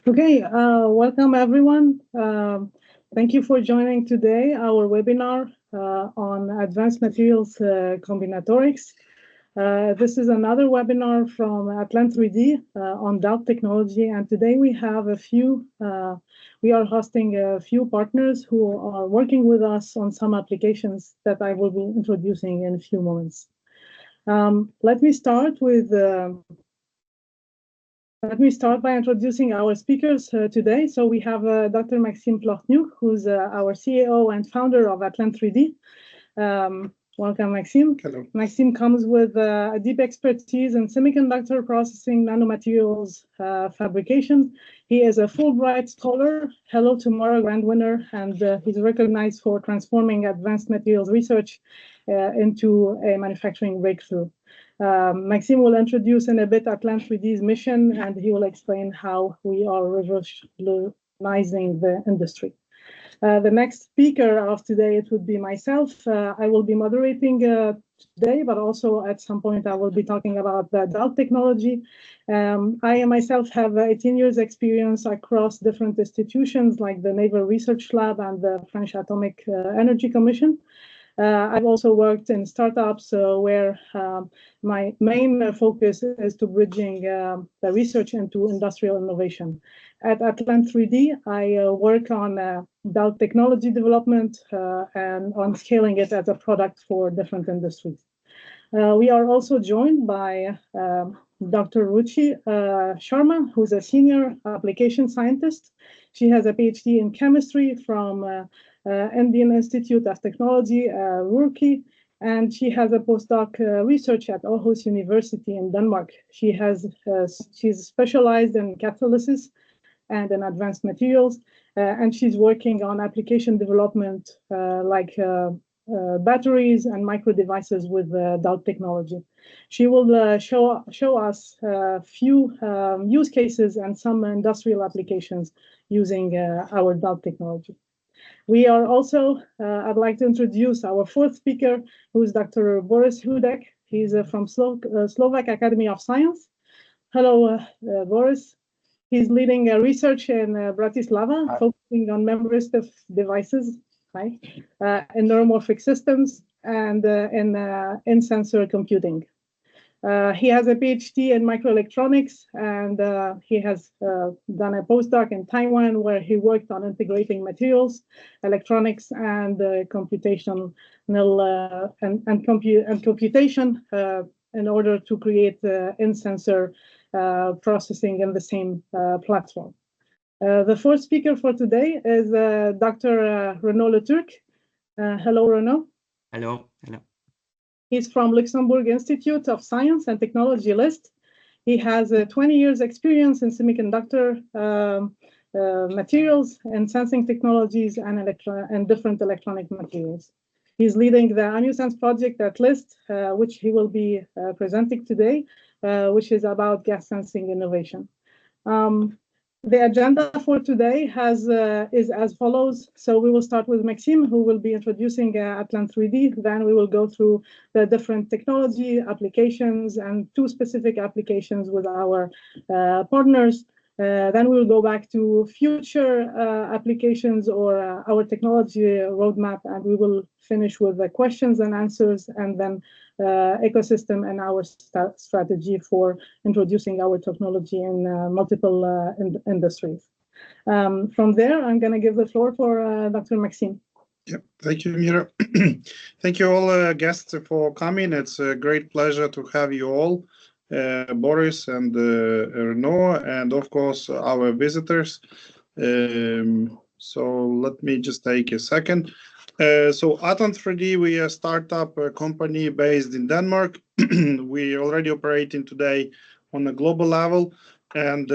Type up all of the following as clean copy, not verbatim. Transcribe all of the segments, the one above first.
Okay, welcome everyone. Thank you for joining today our webinar on advanced materials combinatorics. This is another webinar from ATLANT 3D on DALP technology, and today we have we are hosting a few partners who are working with us on some applications that I will be introducing in a few moments. Let me start by introducing our speakers today. So we have Dr. Maksym Plakhotnyuk, who's our CEO and founder of ATLANT 3D. Welcome, Maksym. Hello. Maksym comes with a deep expertise in semiconductor processing, nanomaterials fabrication. He is a Fulbright scholar, Hello Tomorrow Grand winner, and he's recognized for transforming advanced materials research into a manufacturing breakthrough. Maksym will introduce in a bit ATLANT 3D's mission, and he will explain how we are revolutionizing the industry. The next speaker of today, it would be myself. I will be moderating today, but also at some point I will be talking about the DALP technology. I myself have 18 years experience across different institutions like the Naval Research Lab and the French Atomic Energy Commission. I've also worked in startups where my main focus is to bridging the research into industrial innovation. At ATLANT 3D, I work on DALP technology development and on scaling it as a product for different industries. We are also joined by Dr. Ruchi Sharma, who's a senior application scientist. She has a Ph.D. in chemistry from Indian Institute of Technology, Ruchi, and she has a postdoc research at Aarhus University in Denmark. She's specialized in catalysis and in advanced materials, and she's working on application development like batteries and micro devices with DALP technology. She will show us a few use cases and some industrial applications using our DALP technology. We are also, I'd like to introduce our fourth speaker, who is Dr. Boris Hudec. He's from Slovak Academy of Sciences. Hello, Boris. He's leading research in Bratislava, focusing on Memristive devices, in neuromorphic systems and in sensor computing. He has a Ph.D. in microelectronics, and he has done a postdoc in Taiwan where he worked on integrating materials, electronics, and computation in order to help in-sensor processing in the same platform. The fourth speaker for today is Dr. Renaud Leturcq. Hello, Renaud. Hello. Hello. He's from Luxembourg Institute of Science and Technology List. He has 20 years experience in semiconductor materials and sensing technologies and different electronic materials. He's leading the AMUSENS project at LIST, which he will be presenting today, which is about gas sensing innovation. The agenda for today is as follows. So we will start with Maksym, who will be introducing ATLANT 3D. Then we will go through the different technology applications and two specific applications with our partners. Then we will go back to future applications or our technology roadmap, and we will finish with the questions and answers, and then ecosystem and our strategy for introducing our technology in multiple industries. From there, I'm going to give the floor for Dr. Maksym. Yeah, thank you, Mira. Thank you all guests for coming. It's a great pleasure to have you all. Boris and Renaud, and of course our visitors. So let me just take a second. So ATLANT 3D, we are a startup company based in Denmark. We already operating today on a global level, and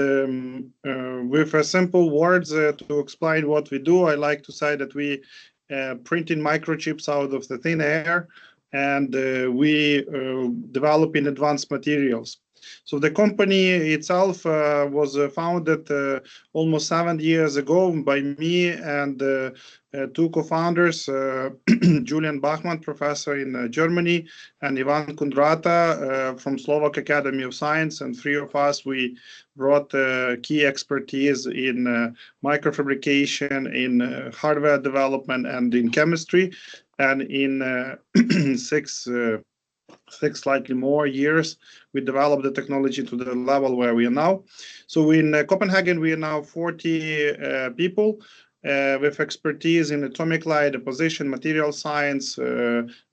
with simple words to explain what we do, I like to say that we printing microchips out of the thin air, and we developing advanced materials. So the company itself was founded almost 7 years ago by me and two co-founders, Julian Bachmann, professor in Germany, and Ivan Kundrata from Slovak Academy of Sciences. And three of us, we brought key expertise in microfabrication, in hardware development, and in chemistry. And in six slightly more years, we developed the technology to the level where we are now. So in Copenhagen, we are now 40 people with expertise in atomic light, deposition, material science,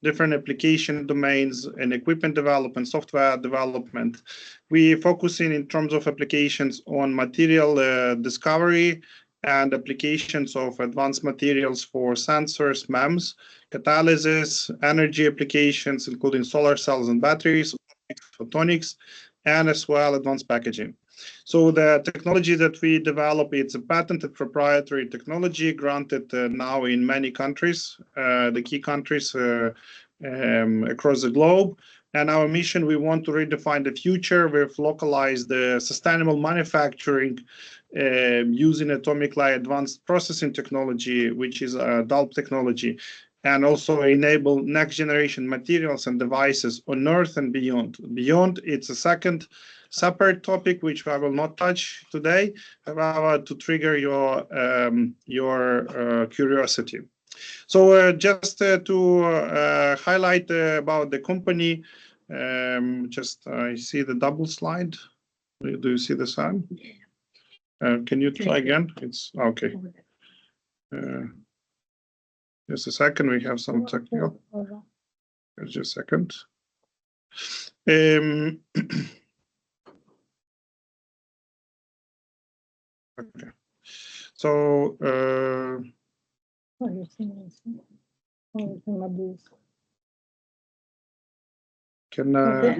different application domains, and equipment development, software development. We focus in terms of applications on material discovery and applications of advanced materials for sensors, MEMS, catalysis, energy applications, including solar cells and batteries, photonics, and as well advanced packaging. So the technology that we develop, it's a patented proprietary technology granted now in many countries, the key countries across the globe. And our mission, we want to redefine the future with localized sustainable manufacturing using atomic light advanced processing technology, which is DALP technology, and also enable next generation materials and devices on Earth and beyond. Beyond, it's a second separate topic, which I will not touch today, however, to trigger your curiosity. So just to highlight about the company, I see the double slide. Do you see the sign? Can you try again? It's okay. Just a second, we have some technical. Just a second. Okay. So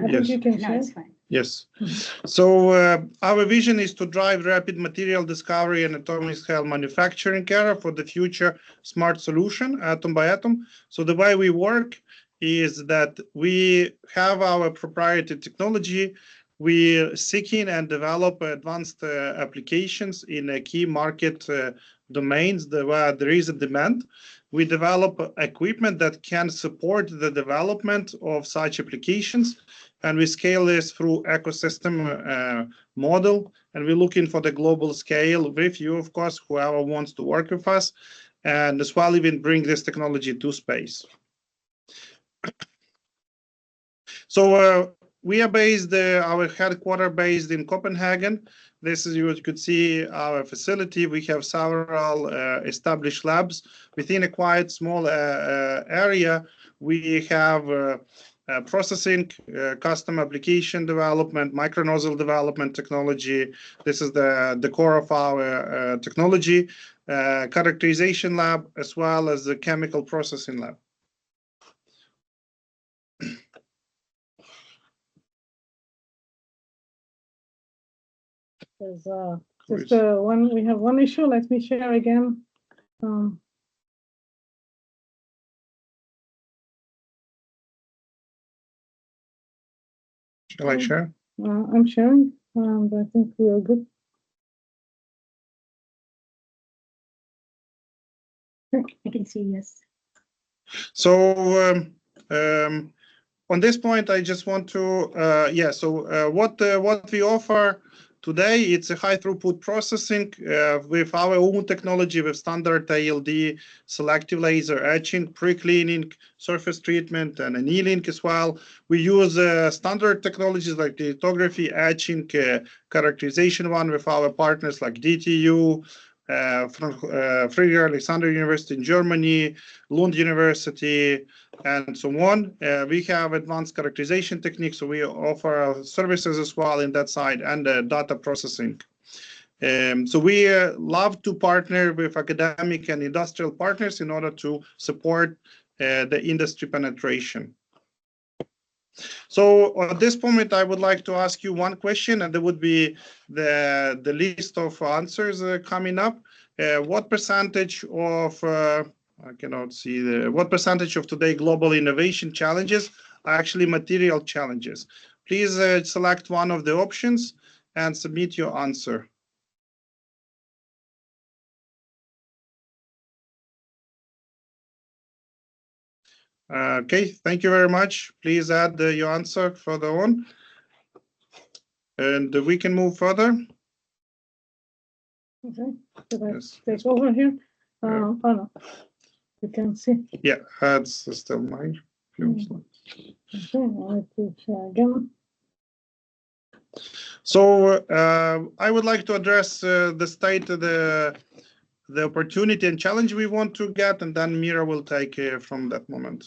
yes. You can share. Yes. So our vision is to drive rapid material discovery and atomic scale manufacturing era for the future smart solution, atom by atom. So the way we work is that we have our proprietary technology. We seeking and develop advanced applications in key market domains where there is a demand. We develop equipment that can support the development of such applications, and we scale this through ecosystem model. And we're looking for the global scale with you, of course, whoever wants to work with us, and as well even bring this technology to space. So we are based, our headquarters based in Copenhagen. This is, you could see our facility. We have several established labs. Within a quite small area, we have processing, custom application development, micronozzle development technology. This is the core of our technology, characterization lab, as well as the chemical processing lab. There's just we have one issue. Let me share again. Shall I share? I'm sharing, and I think we are good. I can see, yes. So on this point, I just want to, what we offer today, it's a high throughput processing with our own technology, with standard ALD, selective laser etching, pre-cleaning, surface treatment, and annealing as well. We use standard technologies like lithography, etching, characterization one with our partners like DTU, from Friedrich Alexander University in Germany, Lund University, and so on. We have advanced characterization techniques, so we offer services as well in that side, and data processing. So we love to partner with academic and industrial partners in order to support the industry penetration. So at this point, I would like to ask you one question, and there would be the list of answers coming up. What percentage of, I cannot see what percentage of today global innovation challenges are actually material challenges? Please select one of the options and submit your answer. Okay, thank you very much. Please add your answer further on. And we can move further. Okay, should I Yes. take over here? Yeah. Oh no, you can see. Yeah, that's still my film slide. Okay, I need to share again. So I would like to address the state of the opportunity and challenge we want to get, and then Mira will take from that moment.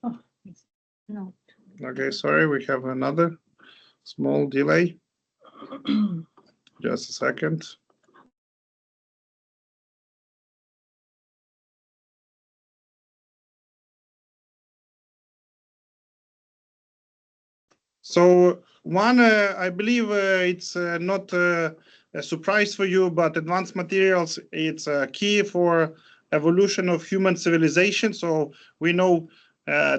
Oh, yes. No. Okay, sorry, we have another small delay. Just a second. So one, I believe it's not a surprise for you, but advanced materials, it's a key for evolution of human civilization. So we know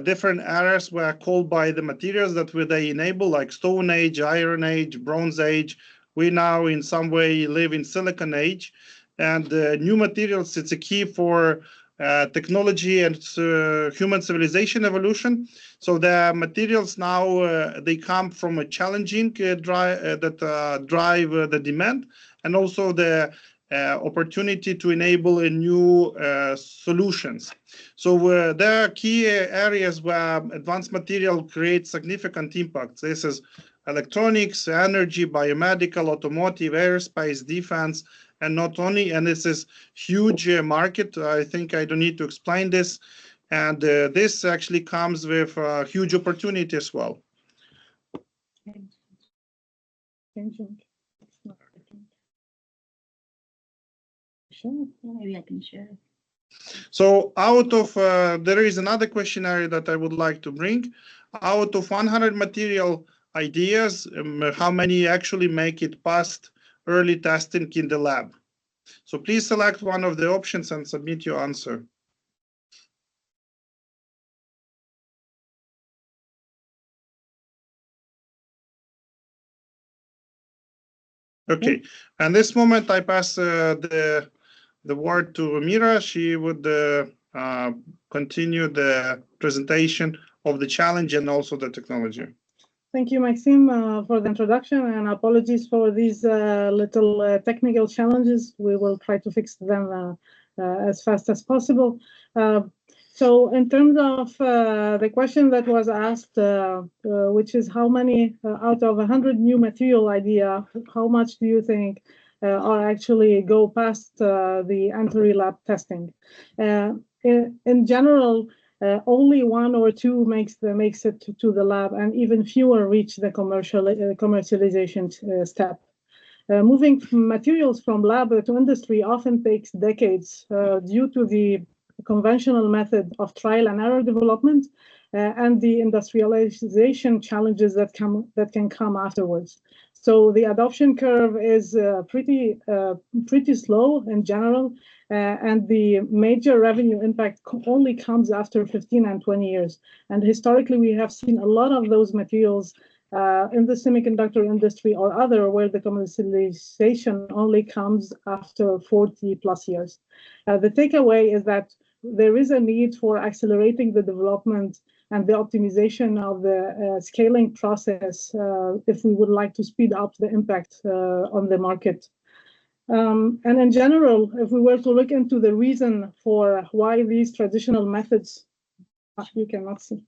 different eras were called by the materials that they enable, like Stone Age, Iron Age, Bronze Age. We now in some way live in Silicon Age. And new materials, it's a key for technology and human civilization evolution. So the materials now they come from a challenging drive the demand, and also the opportunity to enable new solutions. So there are key areas where advanced material creates significant impact. This is electronics, energy, biomedical, automotive, aerospace, defense, and not only. And this is huge market. I think I don't need to explain this. And this actually comes with a huge opportunity as well. Changing. It's not working. Sure. Maybe I can share. So out of, there is another questionnaire that I would like to bring. Out of 100 material ideas, how many actually make it past early testing in the lab? So please select one of the options and submit your answer. Okay, and this moment I pass the word to Mira. She would continue the presentation of the challenge and also the technology. Thank you, Maksym, for the introduction, and apologies for these little technical challenges. We will try to fix them as fast as possible. So in terms of the question that was asked, which is how many out of 100 new material idea, how much do you think are actually go past the entry lab testing? In general, only one or two makes it to the lab, and even fewer reach the commercialization step. Moving materials from lab to industry often takes decades due to the conventional method of trial and error development and the industrialization challenges that can come afterwards. So the adoption curve is pretty slow in general, and the major revenue impact only comes after 15 and 20 years. And historically, we have seen a lot of those materials in the semiconductor industry or other, where the commercialization only comes after 40 plus years. The takeaway is that there is a need for accelerating the development and the optimization of the scaling process if we would like to speed up the impact on the market. And in general, if we were to look into the reason for why these traditional methods, you cannot see.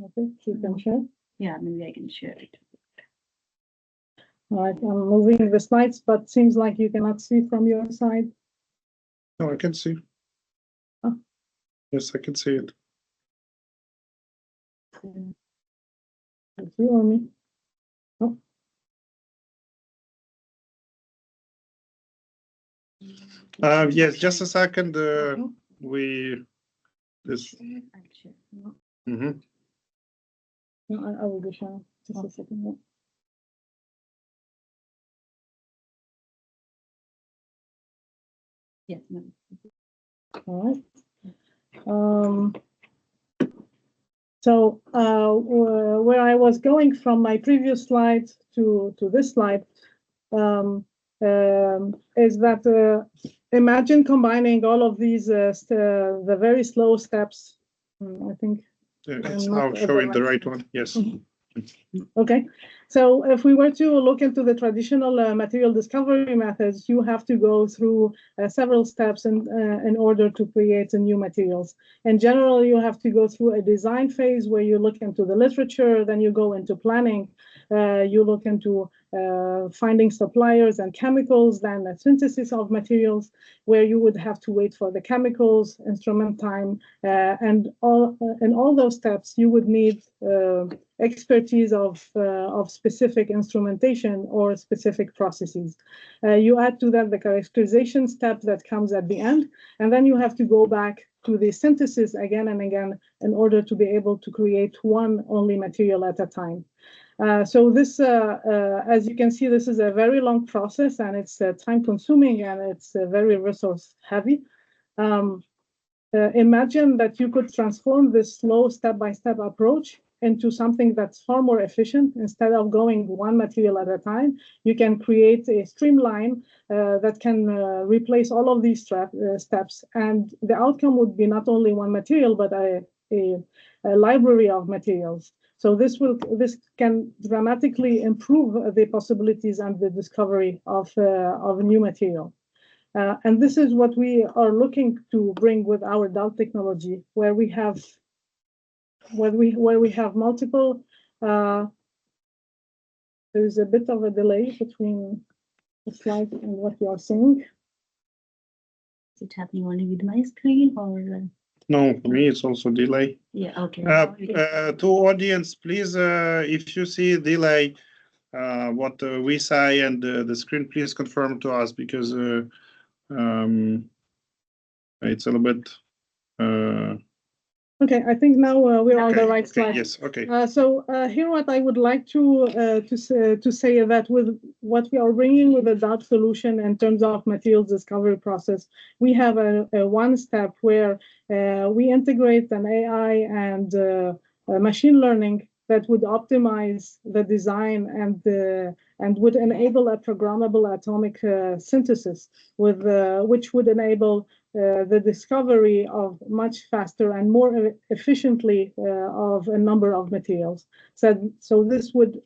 Okay, you can share. Yeah, maybe I can share it. All right, I'm moving the slides, but seems like you cannot see from your side. No, I can see. Oh. Yes, I can see it. Is you or me? Oh. Yes, just a second. We this. I'll share. Mhm. I will be sharing just a second. Yes, no. All right. So where I was going from my previous slide to this slide is that imagine combining all of these the very slow steps. I think It's now showing the right one. Yes. Okay, so if we were to look into the traditional material discovery methods, you have to go through several steps in order to create new materials. In general, you have to go through a design phase where you look into the literature, then you go into planning, you look into finding suppliers and chemicals, then a synthesis of materials, where you would have to wait for the chemicals, instrument time, and in all those steps, you would need expertise of specific instrumentation or specific processes. You add to that the characterization step that comes at the end, and then you have to go back to the synthesis again and again in order to be able to create one only material at a time. So this, as you can see, this is a very long process, and it's time consuming, and it's very resource heavy. Imagine that you could transform this slow step-by-step approach into something that's far more efficient. Instead of going one material at a time, you can create a streamline that can replace all of these steps. And the outcome would be not only one material, but a library of materials. So this can dramatically improve the possibilities and the discovery of a new material. And this is what we are looking to bring with our DALP technology, where we have multiple. There's a bit of a delay between the slide and what you are seeing. Is it happening only with my screen or? No, for me it's also delay. Yeah, okay. To audience, please, if you see delay, what we say and the screen, please confirm to us, because it's a little bit. Okay, I think now we're on the right okay, slide. yes, okay. So here, what I would like to say that with what we are bringing with the DALP solution in terms of materials discovery process, we have a one step where we integrate an AI and machine learning that would optimize the design and would enable a programmable atomic synthesis, with which would enable the discovery of much faster and more efficiently of a number of materials. So this would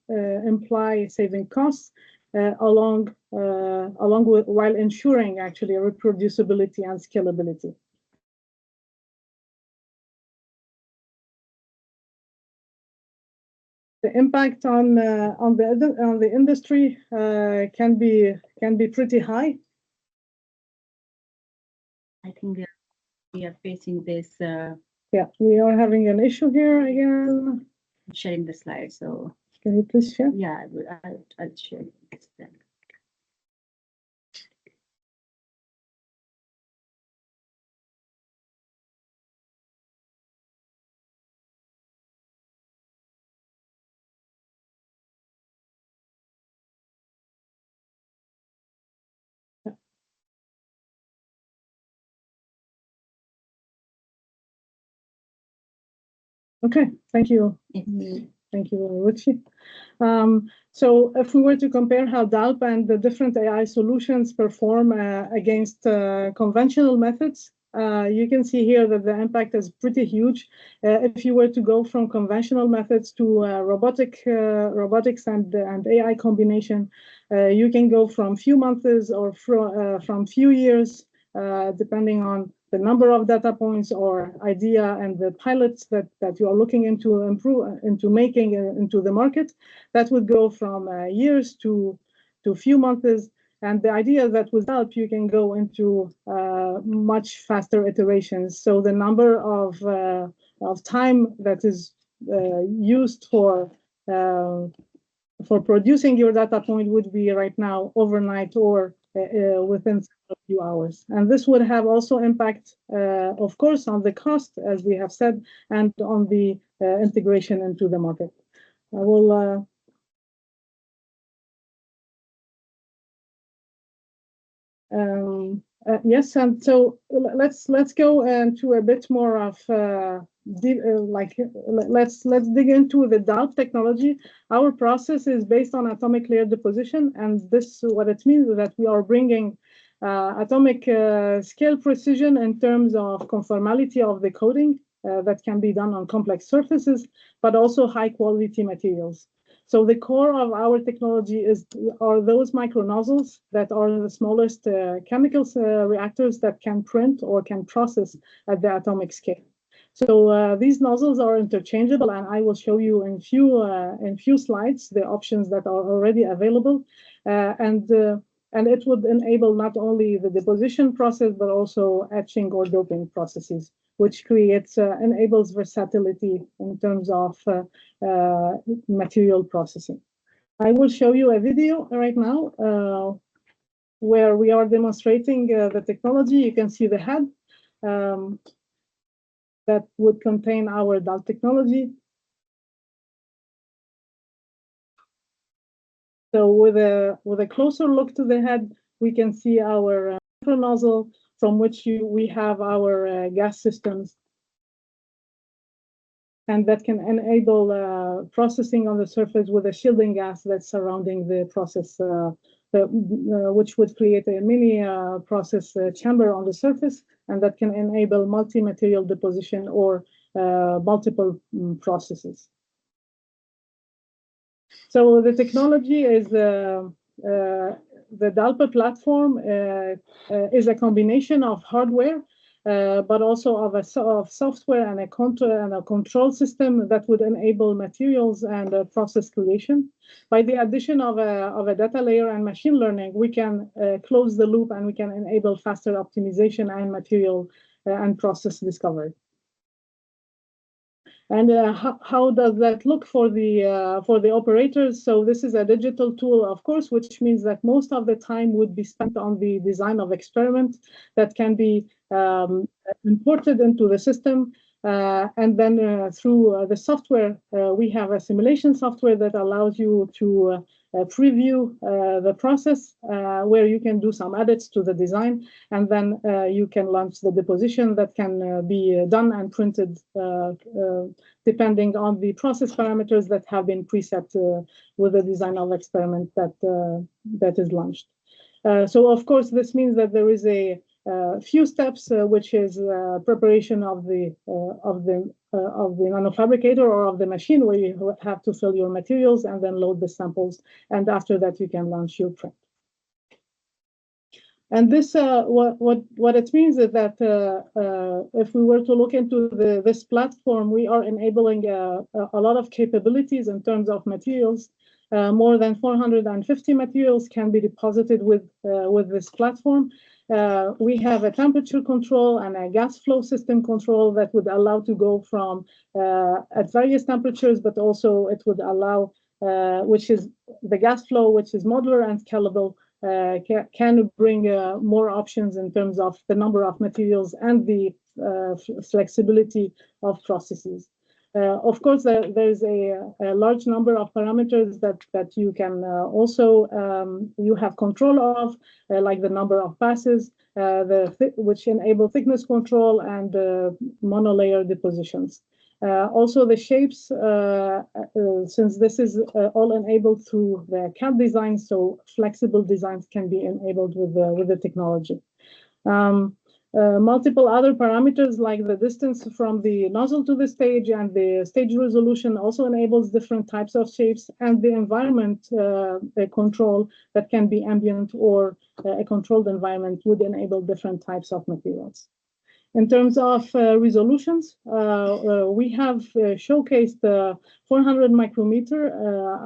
imply saving costs along with, while ensuring actually reproducibility and scalability. The impact on the industry can be pretty high. I think we are facing this. Yeah, we are having an issue here again. Sharing the slide. So can you please share? Yeah, I'll share this then. Okay, thank you. Thank you, Ruchi. So if we were to compare how DALP and the different AI solutions perform against conventional methods, you can see here that the impact is pretty huge. If you were to go from conventional methods to robotics and AI combination, you can go from few months or from few years, depending on the number of data points or idea and the pilots that you are looking into making into the market. That would go from years to few months. And the idea that with DALP, you can go into much faster iterations. So the number of time that is used for producing your data point would be right now overnight or within a few hours. And this would have also impact, of course, on the cost, as we have said, and on the integration into the market. I will. Yes, and so let's go into a bit more of let's dig into the DALP technology. Our process is based on atomic layer deposition, and this what it means is that we are bringing atomic scale precision in terms of conformality of the coating that can be done on complex surfaces, but also high quality materials. So the core of our technology are those micro nozzles that are the smallest chemical reactors that can print or can process at the atomic scale. So these nozzles are interchangeable, and I will show you in few slides the options that are already available, and it would enable not only the deposition process but also etching or doping processes, which enables versatility in terms of material processing. I will show you a video right now where we are demonstrating the technology. You can see the head that would contain our DALP technology. So with a closer look to the head, we can see our nozzle from which we have our gas systems, and that can enable processing on the surface with a shielding gas that's surrounding the process, which would create a mini process chamber on the surface, and that can enable multi-material deposition or multiple processes. So the technology is the DALP platform is a combination of hardware, but also of software and a control system that would enable materials and process creation. By the addition of a data layer and machine learning, we can close the loop and we can enable faster optimization and material and process discovery. And how does that look for the operators? So this is a digital tool, of course, which means that most of the time would be spent on the design of experiment that can be imported into the system. And then through the software, we have a simulation software that allows you to preview the process where you can do some edits to the design, and then you can launch the deposition that can be done and printed depending on the process parameters that have been preset with the design of experiment that is launched. So of course, this means that there is a few steps, which is preparation of the nanofabricator or of the machine, where you have to fill your materials and then load the samples, and after that you can launch your print. And this what it means is that if we were to look into this platform, we are enabling a lot of capabilities in terms of materials. More than 450 materials can be deposited with this platform. We have a temperature control and a gas flow system control that would allow to go from at various temperatures, but also it would allow, which is the gas flow, which is modular and scalable, can bring more options in terms of the number of materials and the flexibility of processes. Of course, there is a large number of parameters that you can also you have control of, like the number of passes, which enable thickness control and monolayer depositions. Also, the shapes, since this is all enabled through the CAD design, so flexible designs can be enabled with the technology. Multiple other parameters like the distance from the nozzle to the stage and the stage resolution also enables different types of shapes, and the environment control that can be ambient or a controlled environment would enable different types of materials. In terms of resolutions, we have showcased 400 micrometer,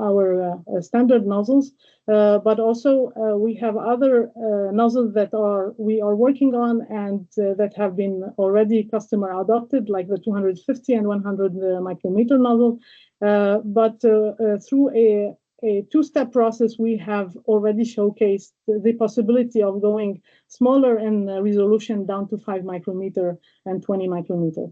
our standard nozzles, but also we have other nozzles that we are working on and that have been already customer adopted, like the 250 and 100 micrometer nozzle. But through a two-step process, we have already showcased the possibility of going smaller in resolution down to 5 micrometer and 20 micrometer.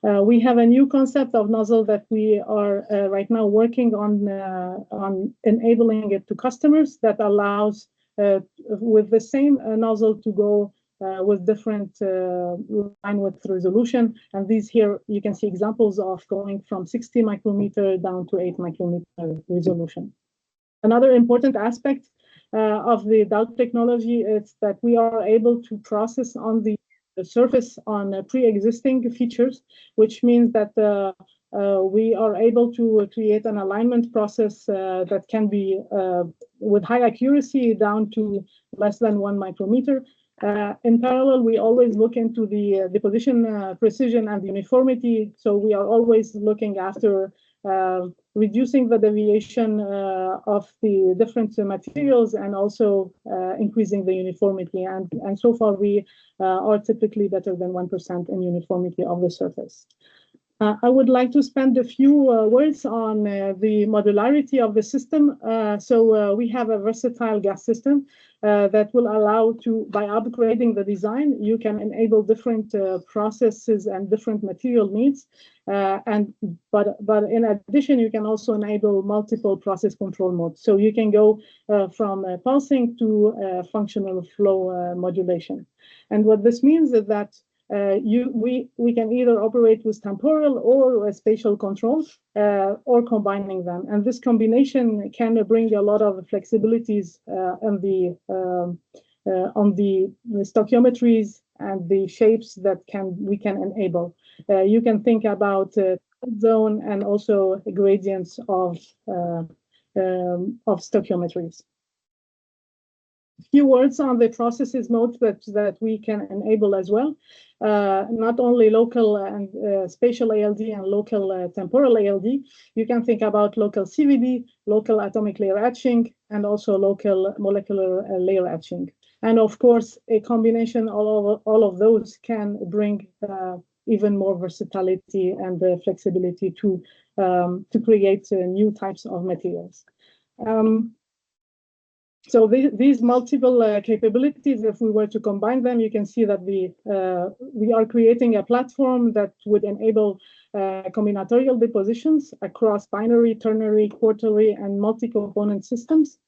We have a new concept of nozzle that we are right now working on enabling it to customers that allows with the same nozzle to go with different line width resolution. And these here, you can see examples of going from 60 micrometer down to 8 micrometer resolution. Another important aspect of the DALP technology is that we are able to process on the surface on pre-existing features, which means that we are able to create an alignment process that can be with high accuracy down to less than 1 micrometer. In parallel, we always look into the deposition precision and uniformity. So we are always looking after reducing the deviation of the different materials and also increasing the uniformity. And so far, we are typically better than 1% in uniformity of the surface. I would like to spend a few words on the modularity of the system. So we have a versatile gas system that will allow to, by upgrading the design, you can enable different processes and different material needs. But in addition, you can also enable multiple process control modes. So you can go from pulsing to functional flow modulation. And what this means is that we can either operate with temporal or spatial control or combining them. And this combination can bring a lot of flexibilities on the stoichiometries and the shapes that we can enable. You can think about zone and also gradients of stoichiometries. Few words on the processes modes that we can enable as well. Not only local and spatial ALD and local temporal ALD, you can think about local CVD, local atomic layer etching, and also local molecular layer etching. And of course, a combination of all of those can bring even more versatility and flexibility to create new types of materials. So these multiple capabilities, if we were to combine them, you can see that we are creating a platform that would enable combinatorial depositions across binary, ternary, quarterly, and multi-component systems.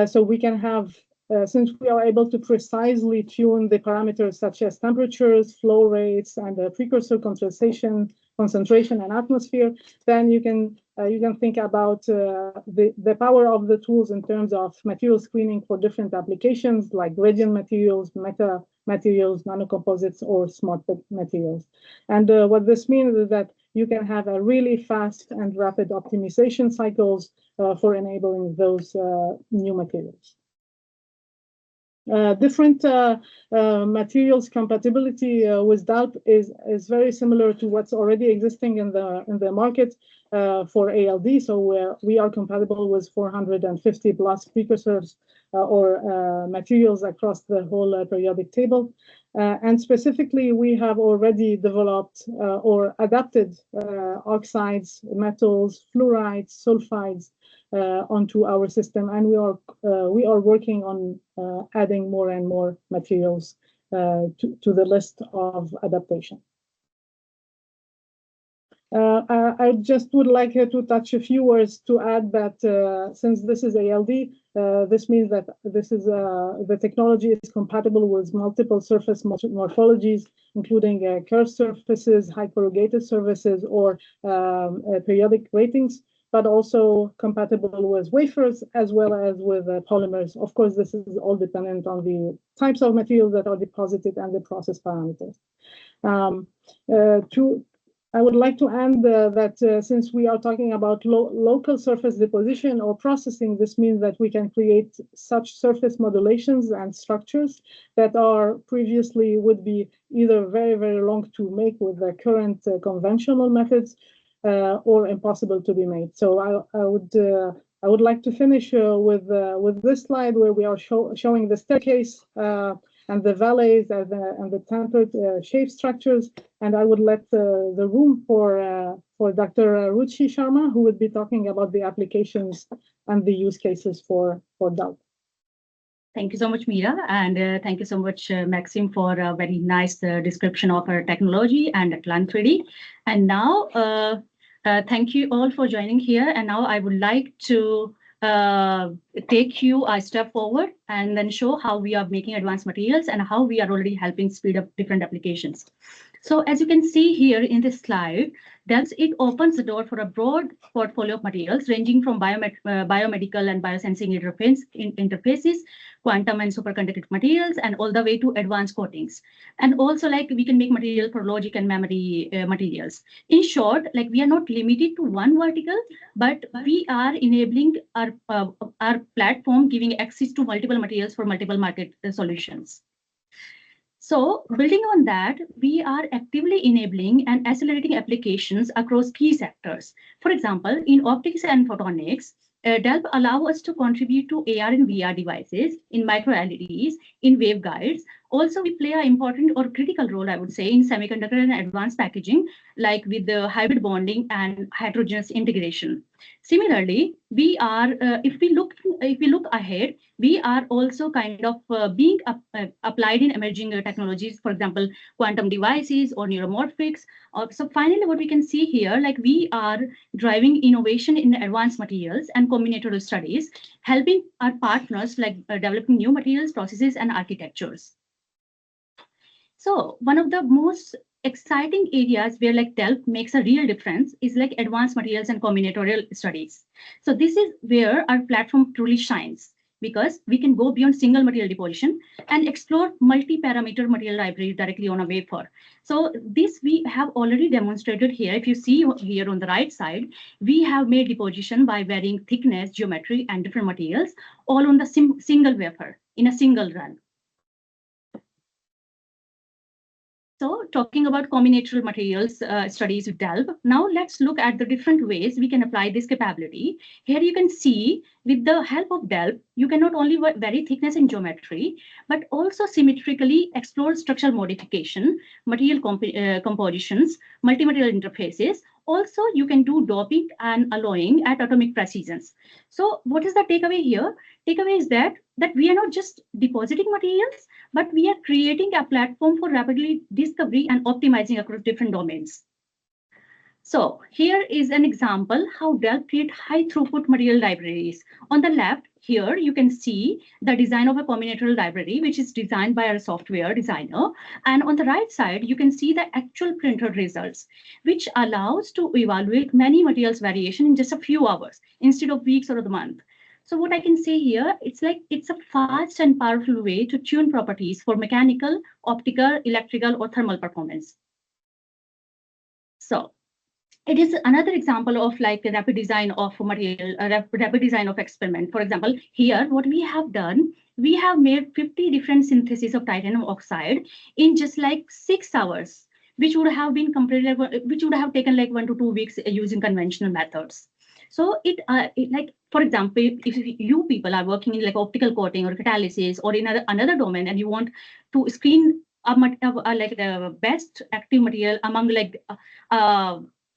So we can have, since we are able to precisely tune the parameters such as temperatures, flow rates, and precursor concentration and atmosphere, then you can think about the power of the tools in terms of material screening for different applications like gradient materials, meta materials, nanocomposites, or smart materials. And what this means is that you can have a really fast and rapid optimization cycles for enabling those new materials. Different materials compatibility with DALP is very similar to what's already existing in the market for ALD. So we are compatible with 450 plus precursors or materials across the whole periodic table. And specifically, we have already developed or adapted oxides, metals, fluorides, sulfides onto our system, and we are working on adding more and more materials to the list of adaptation. I just would like to touch a few words to add that since this is ALD, this means that this is the technology is compatible with multiple surface morphologies, including curved surfaces, high corrugated surfaces, or periodic gratings, but also compatible with wafers as well as with polymers. Of course, this is all dependent on the types of materials that are deposited and the process parameters. I would like to end that since we are talking about local surface deposition or processing, this means that we can create such surface modulations and structures that are previously would be either very, very long to make with the current conventional methods or impossible to be made. So I would like to finish with this slide where we are showing the staircase and the valleys and the tempered shape structures. And I would let the room for Dr. Ruchi Sharma, who would be talking about the applications and the use cases for DALP. Thank you so much, Mira, and thank you so much, Maksym, for a very nice description of our technology and ATLANT 3D. And now, thank you all for joining here. And now I would like to take you a step forward and then show how we are making advanced materials and how we are already helping speed up different applications. So as you can see here in this slide, it opens the door for a broad portfolio of materials ranging from biomedical and biosensing interfaces, quantum and superconductive materials, and all the way to advanced coatings. And also, like, we can make material for logic and memory materials. In short, like, we are not limited to one vertical, but we are enabling our platform giving access to multiple materials for multiple market solutions. So building on that, we are actively enabling and accelerating applications across key sectors. For example, in optics and photonics, DALP allow us to contribute to AR and VR devices, in micro LEDs, in waveguides. Also, we play an important or critical role, I would say, in semiconductor and advanced packaging, like with the hybrid bonding and heterogeneous integration. Similarly, we are, if we look ahead, we are also kind of being applied in emerging technologies, for example, quantum devices or neuromorphics. So finally, what we can see here, like, we are driving innovation in advanced materials and combinatorial studies, helping our partners like developing new materials, processes, and architectures. So one of the most exciting areas where like DALP makes a real difference is like advanced materials and combinatorial studies. So this is where our platform truly shines, because we can go beyond single material deposition and explore multi-parameter material library directly on a wafer. So this we have already demonstrated here. If you see here on the right side, we have made deposition by varying thickness, geometry, and different materials all on the single wafer in a single run. So talking about combinatorial materials studies with DALP, now let's look at the different ways we can apply this capability. Here you can see with the help of DALP, you can not only vary thickness and geometry, but also symmetrically explore structural modification, material compositions, multi-material interfaces. Also, you can do doping and alloying at atomic precisions. So what is the takeaway here? Takeaway is that we are not just depositing materials, but we are creating a platform for rapidly discovery and optimizing across different domains. So here is an example how DALP create high throughput material libraries. On the left, here you can see the design of a combinatorial library, which is designed by our software designer. And on the right side, you can see the actual printed results, which allows to evaluate many materials variation in just a few hours instead of weeks or a month. So what I can say here, it's a fast and powerful way to tune properties for mechanical, optical, electrical, or thermal performance. So it is another example of like a rapid design of material, rapid design of experiment. For example, here, what we have done, we have made 50 different syntheses of titanium oxide in just like 6 hours, which would have been completed, which would have taken like 1 to 2 weeks using conventional methods. So it like, for example, if you people are working in like optical coating or catalysis or in another domain, and you want to screen like the best active material among like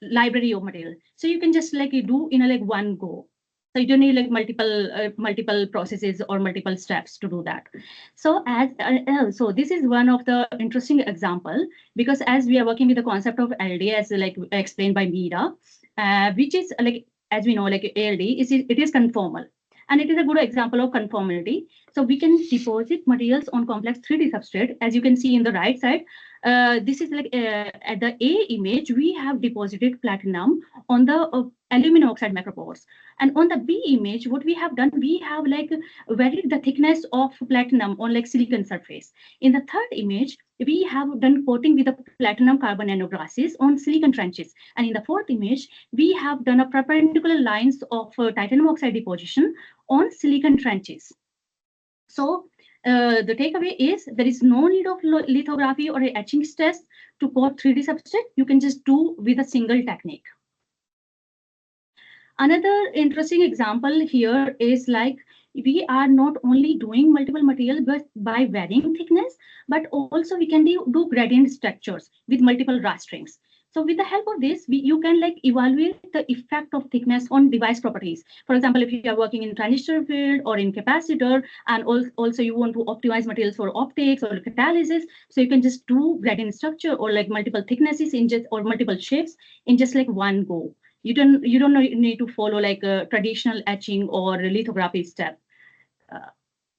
library of material, so you can just like do in a like one go. So you don't need like multiple processes or multiple steps to do that. So so this is one of the interesting example, because as we are working with the concept of ALD, as like explained by Mira, which is like, as we know, like ALD it is conformal, and it is a good example of conformality. So we can deposit materials on complex 3D substrate, as you can see in the right side. This is like at the A image, we have deposited platinum on the aluminum oxide macropores. And on the B image, what we have done, we have like varied the thickness of platinum on like silicon surface. In the third image, we have done coating with the platinum carbon nanograsses on silicon trenches. And in the fourth image, we have done a perpendicular lines of titanium oxide deposition on silicon trenches. So the takeaway is there is no need of lithography or etching test to coat 3D substrate. You can just do with a single technique. Another interesting example here is like we are not only doing multiple materials but by varying thickness, but also we can do gradient structures with multiple rasterings. So with the help of this, you can like evaluate the effect of thickness on device properties. For example, if you are working in transistor field or in capacitor, and also you want to optimize materials for optics or catalysis, so you can just do gradient structure or like multiple thicknesses in just or multiple shapes in just like one go. You don't need to follow like a traditional etching or lithography step,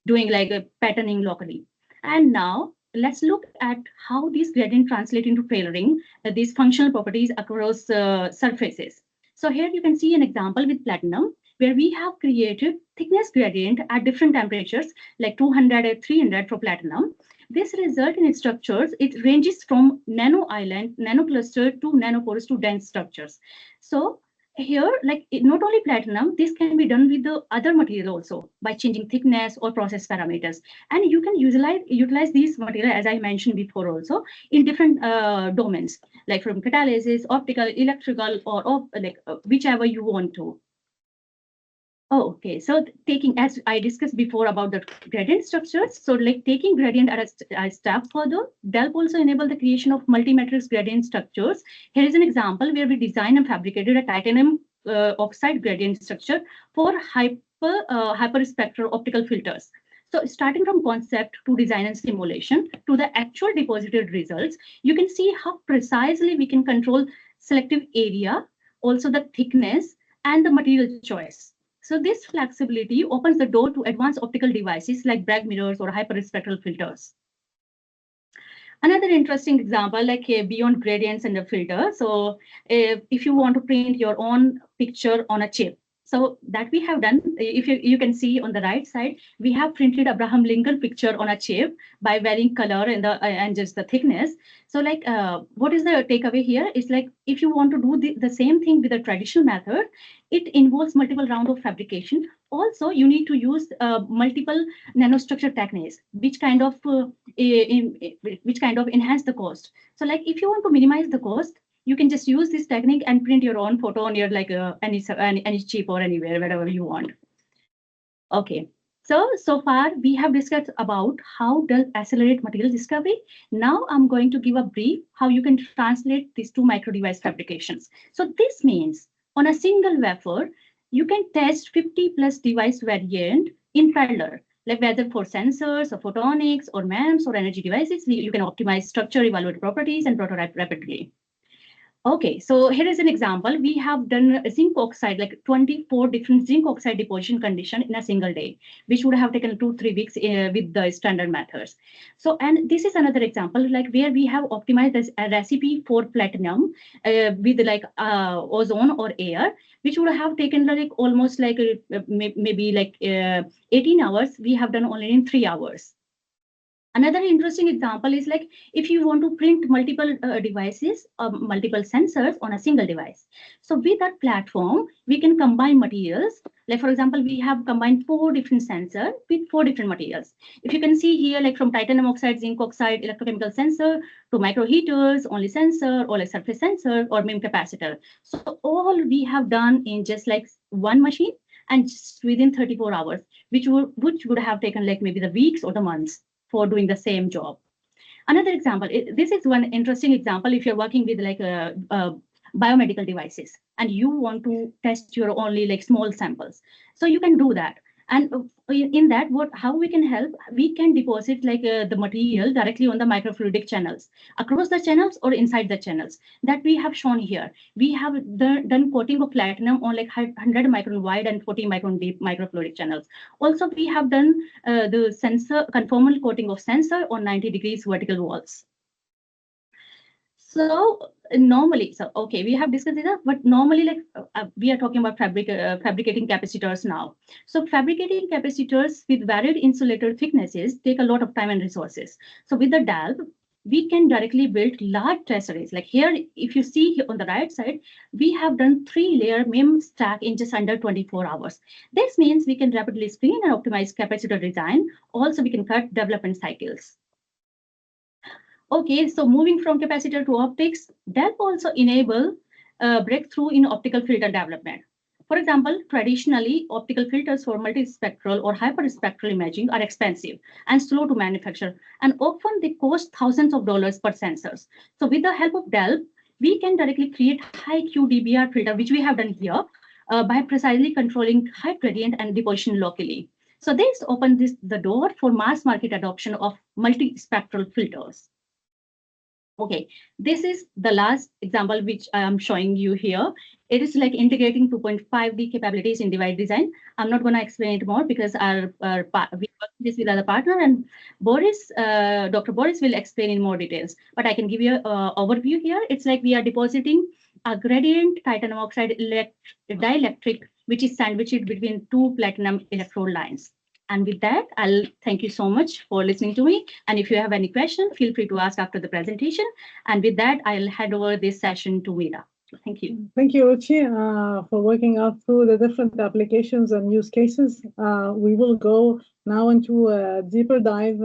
doing like a patterning locally. And now let's look at how these gradient translate into tailoring these functional properties across surfaces. So here you can see an example with platinum, where we have created thickness gradient at different temperatures, like 200 and 300 for platinum. This result in its structures, it ranges from nano island, nano cluster to nanoporous to dense structures. So here, like not only platinum, this can be done with the other material also by changing thickness or process parameters. And you can utilize these material, as I mentioned before, also in different domains, like from catalysis, optical, electrical, or whichever you want to. Oh, okay. So taking, as I discussed before about the gradient structures, so like taking gradient at a step further, DALP also enable the creation of multi-matrix gradient structures. Here is an example where we designed and fabricated a titanium oxide gradient structure for hyperspectral optical filters. So starting from concept to design and simulation to the actual deposited results, you can see how precisely we can control selective area, also the thickness and the material choice. So this flexibility opens the door to advanced optical devices like Bragg mirrors or hyperspectral filters. Another interesting example, like beyond gradients and the filter. So if you want to print your own picture on a chip, so that we have done, if you can see on the right side, we have printed Abraham Lincoln picture on a chip by varying color and just the thickness. So like what is the takeaway here is like if you want to do the same thing with a traditional method, it involves multiple rounds of fabrication. Also, you need to use multiple nanostructure techniques, which kind of enhance the cost. So like if you want to minimize the cost, you can just use this technique and print your own photo on your like any chip or anywhere, wherever you want. Okay. So far we have discussed about how DALP accelerate material discovery. Now I'm going to give a brief how you can translate these two micro device fabrications. So this means on a single wafer, you can test 50 plus device variant in parallel, like whether for sensors or photonics or MEMS or energy devices, you can optimize structure, evaluate properties, and prototype rapidly. Okay, so here is an example. We have done a zinc oxide, like 24 different zinc oxide deposition condition in a single day, which would have taken 2-3 weeks with the standard methods. So, and this is another example, like where we have optimized this a recipe for platinum with like ozone or air, which would have taken like almost like maybe like 18 hours. We have done only in 3 hours. Another interesting example is like if you want to print multiple devices, multiple sensors on a single device. So with that platform, we can combine materials. Like for example, we have combined 4 different sensors with 4 different materials. If you can see here, like from titanium oxide, zinc oxide, electrochemical sensor to micro heaters, only sensor, or like surface sensor or MEM capacitor. So all we have done in just like one machine and just within 34 hours, which would have taken like maybe the weeks or the months for doing the same job. Another example, this is one interesting example. If you're working with like biomedical devices and you want to test your only like small samples, so you can do that. And in that, how we can help? We can deposit like the material directly on the microfluidic channels, across the channels or inside the channels that we have shown here. We have done coating of platinum on like 100 micron wide and 40 micron deep microfluidic channels. Also, we have done the sensor conformal coating of sensor on 90 degrees vertical walls. So normally, okay, we have discussed this, but normally like we are talking about fabricating capacitors now. So fabricating capacitors with varied insulator thicknesses take a lot of time and resources. So with the DALP, we can directly build large traceries. Like here, if you see here on the right side, we have done 3-layer MEM stack in just under 24 hours. This means we can rapidly screen and optimize capacitor design. Also, we can cut development cycles. Okay, so moving from capacitor to optics, DALP also enable breakthrough in optical filter development. For example, traditionally, optical filters for multispectral or hyperspectral imaging are expensive and slow to manufacture, and often they cost thousands of dollars per sensors. So with the help of DALP, we can directly create high QDBR filter, which we have done here, by precisely controlling height gradient and deposition locally. So this opens the door for mass market adoption of multispectral filters. Okay, this is the last example which I am showing you here. It is like integrating 2.5D capabilities in device design. I'm not going to explain it more because we work this with other partner, and Boris, Dr. Boris will explain in more details. But I can give you an overview here. It's like we are depositing a gradient titanium oxide dielectric, which is sandwiched between two platinum electrode lines. And with that, I'll thank you so much for listening to me. And if you have any question, feel free to ask after the presentation. And with that, I'll hand over this session to Mira. Thank you. Thank you, Ruchi, for working us through the different applications and use cases. We will go now into a deeper dive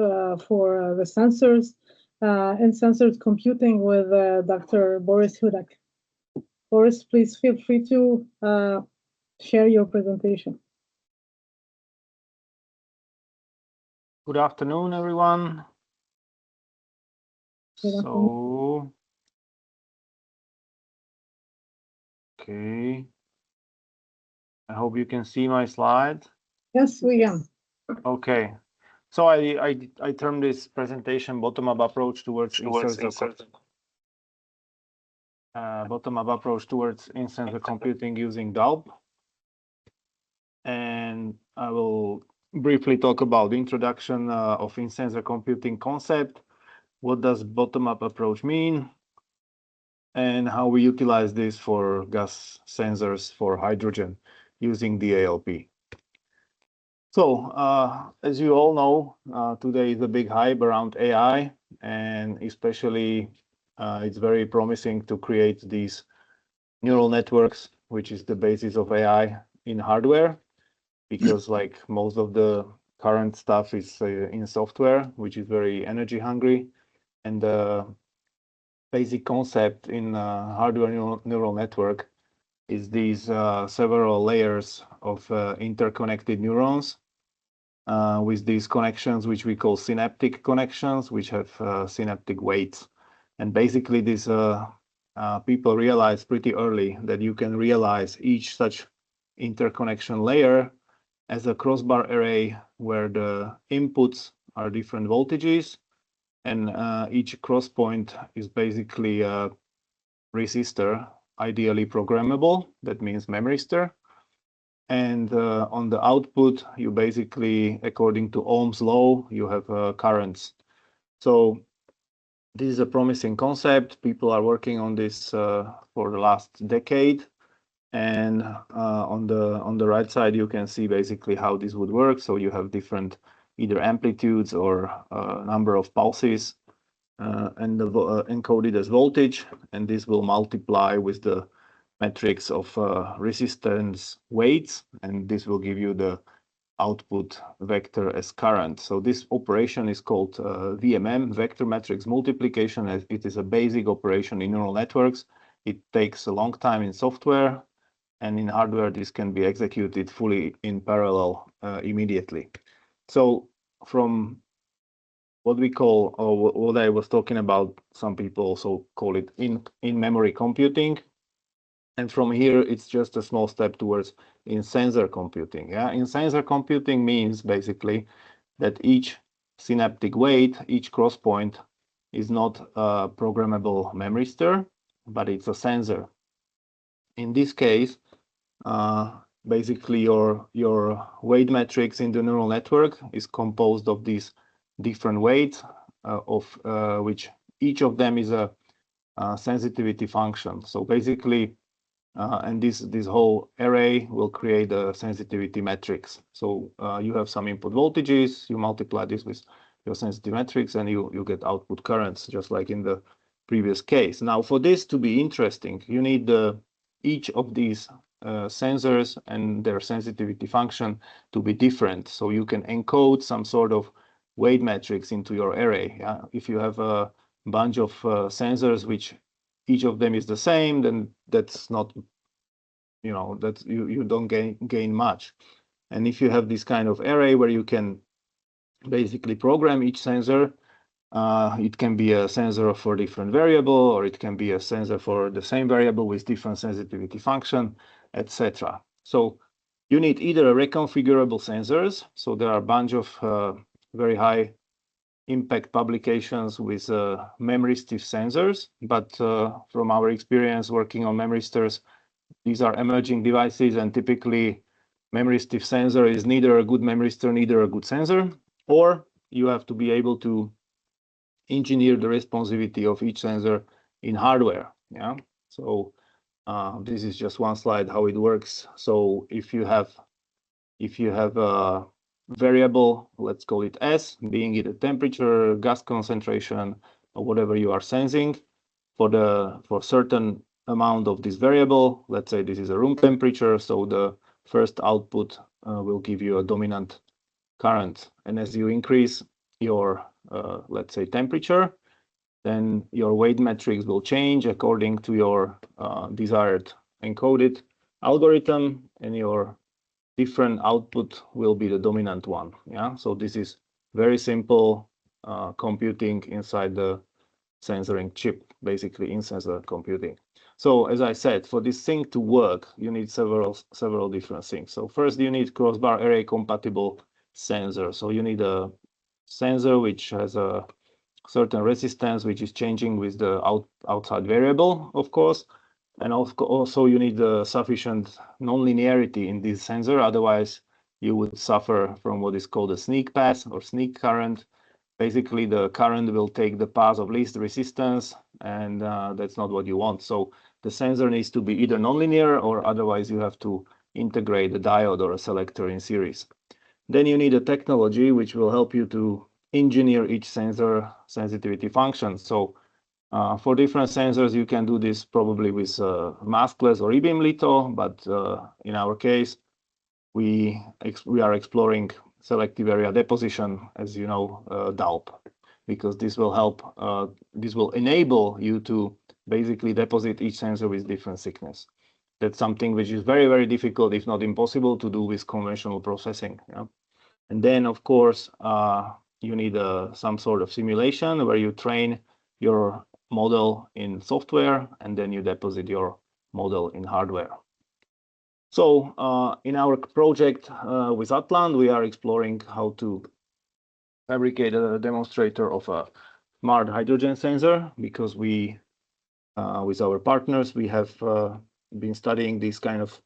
for the sensors and sensors computing with Dr. Boris Hudec. Boris, please feel free to share your presentation. Good afternoon, everyone. Okay. I hope you can see my slide. Yes, we can. Okay. So I term this presentation bottom-up approach towards bottom-up approach towards in-sensor computing using DALP. And I will briefly talk about the introduction of in-sensor computing concept. What does bottom-up approach mean? And how we utilize this for gas sensors for hydrogen using DALP. So, as you all know, today is a big hype around AI, and especially it's very promising to create these neural networks, which is the basis of AI in hardware, because like most of the current stuff is in software, which is very energy hungry. And the basic concept in hardware neural network is these several layers of interconnected neurons with these connections, which we call synaptic connections, which have synaptic weights. And basically these people realize pretty early that you can realize each such interconnection layer as a crossbar array where the inputs are different voltages, and each cross point is basically a resistor, ideally programmable, that means memristor. And on the output, you basically, according to Ohm's law, you have currents. So this is a promising concept. People are working on this for the last decade. And on the right side, you can see basically how this would work. So you have different either amplitudes or number of pulses and encoded as voltage, and this will multiply with the matrix of resistance weights, and this will give you the output vector as current. So this operation is called VMM, vector matrix multiplication. It is a basic operation in neural networks. It takes a long time in software, and in hardware, this can be executed fully in parallel immediately. So from what we call, or what I was talking about, some people also call it in-memory computing. And from here, it's just a small step towards in-sensor computing. Yeah, in-sensor computing means basically that each synaptic weight, each cross point is not a programmable memristor, but it's a sensor. In this case, basically your weight matrix in the neural network is composed of these different weights of which each of them is a sensitivity function. So basically, and this whole array will create a sensitivity matrix. So you have some input voltages, you multiply this with your sensitivity matrix, and you get output currents, just like in the previous case. Now, for this to be interesting, you need each of these sensors and their sensitivity function to be different. So you can encode some sort of weight matrix into your array. Yeah? If you have a bunch of sensors which each of them is the same, then that's not that you don't gain much. And if you have this kind of array where you can basically program each sensor, it can be a sensor for different variable, or it can be a sensor for the same variable with different sensitivity function, etc. So you need either reconfigurable sensors. So there are a bunch of very high impact publications with Memristive sensors, but from our experience working on Memristors, these are emerging devices, and typically Memristive sensor is neither a good Memristor, neither a good sensor, or you have to be able to engineer the responsivity of each sensor in hardware. Yeah. So this is just one slide how it works. So if you have a variable, let's call it S, being it a temperature, gas concentration, or whatever you are sensing, for certain amount of this variable, let's say this is a room temperature, so the first output will give you a dominant current. And as you increase your, let's say, temperature, then your weight matrix will change according to your desired encoded algorithm, and your different output will be the dominant one. Yeah, so this is very simple computing inside the sensoring chip, basically in sensor computing. So as I said, for this thing to work, you need several different things. So first, you need crossbar array compatible sensor. So you need a sensor which has a certain resistance which is changing with the outside variable, of course. And also you need sufficient nonlinearity in this sensor, otherwise you would suffer from what is called a sneak path or sneak current. Basically, the current will take the path of least resistance, and that's not what you want. So the sensor needs to be either nonlinear, or otherwise you have to integrate a diode or a selector in series. Then you need a technology which will help you to engineer each sensor sensitivity function. So for different sensors, you can do this probably with maskless or e-beam litho, but in our case, we are exploring selective area deposition, as you know, DALP, because this will help, this will enable you to basically deposit each sensor with different thickness. That's something which is very, very difficult, if not impossible, to do with conventional processing. Yeah? And then, of course, you need some sort of simulation where you train your model in software, and then you deposit your model in hardware. So in our project with ATLANT, we are exploring how to fabricate a demonstrator of a smart hydrogen sensor, because we, with our partners, we have been studying these kind of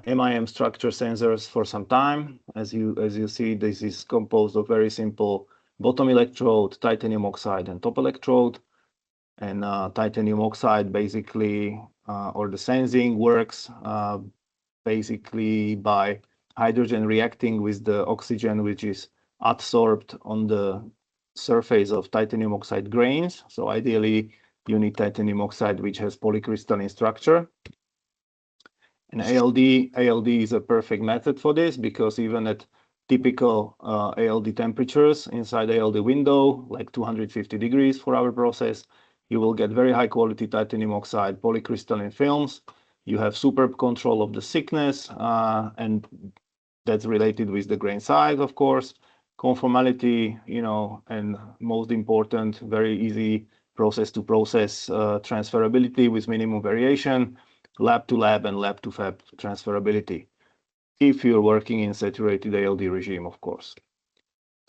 MIM structure sensors for some time. As you see, this is composed of very simple bottom electrode, titanium oxide, and top electrode. And titanium oxide basically, or the sensing works basically by hydrogen reacting with the oxygen which is adsorbed on the surface of titanium oxide grains. So ideally, you need titanium oxide which has polycrystalline structure. And ALD is a perfect method for this, because even at typical ALD temperatures inside ALD window, like 250 degrees for our process, you will get very high quality titanium oxide polycrystalline films. You have superb control of the thickness, and that's related with the grain size, of course, conformality, and most important, very easy process to process transferability with minimum variation, lab to lab and lab to fab transferability, if you're working in saturated ALD regime, of course.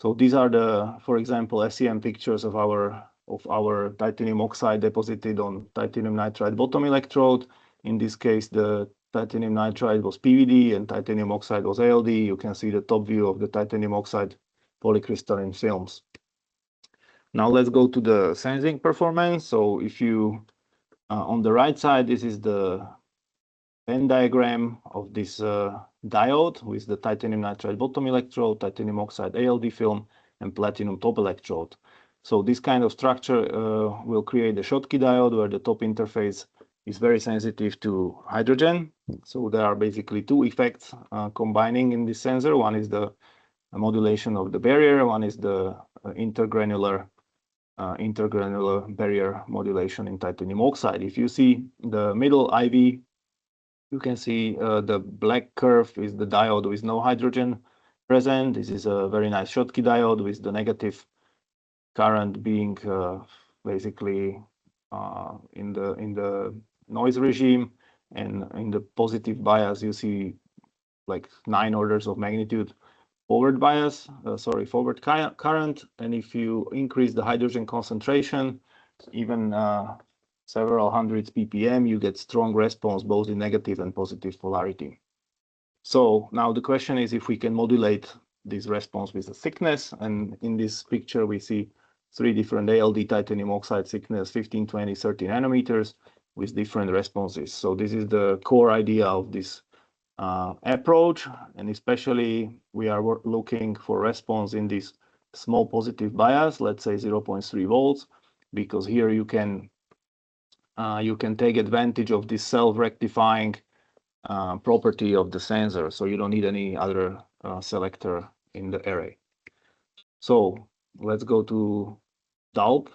So these are the, for example, SEM pictures of our titanium oxide deposited on titanium nitride bottom electrode. In this case, the titanium nitride was PVD and titanium oxide was ALD. You can see the top view of the titanium oxide polycrystalline films. Now let's go to the sensing performance. So if you, on the right side, this is the Venn diagram of this diode with the titanium nitride bottom electrode, titanium oxide ALD film, and platinum top electrode. So this kind of structure will create a Schottky diode where the top interface is very sensitive to hydrogen. So there are basically two effects combining in this sensor. One is the modulation of the barrier. One is the intergranular barrier modulation in titanium oxide. If you see the middle IV You can see the black curve is the diode with no hydrogen present. This is a very nice Schottky diode with the negative current being basically in the noise regime, and in the positive bias you see like 9 orders of magnitude forward bias, forward current. And if you increase the hydrogen concentration, even several hundreds ppm, you get strong response both in negative and positive polarity. So now the question is if we can modulate this response with the thickness. And in this picture, we see 3 different ALD titanium oxide thickness, 15, 20, 30 nanometers with different responses. So this is the core idea of this approach. And especially we are looking for response in this small positive bias, let's say 0.3 volts, because here you can take advantage of this self-rectifying property of the sensor, so you don't need any other selector in the array. So let's go to DALP,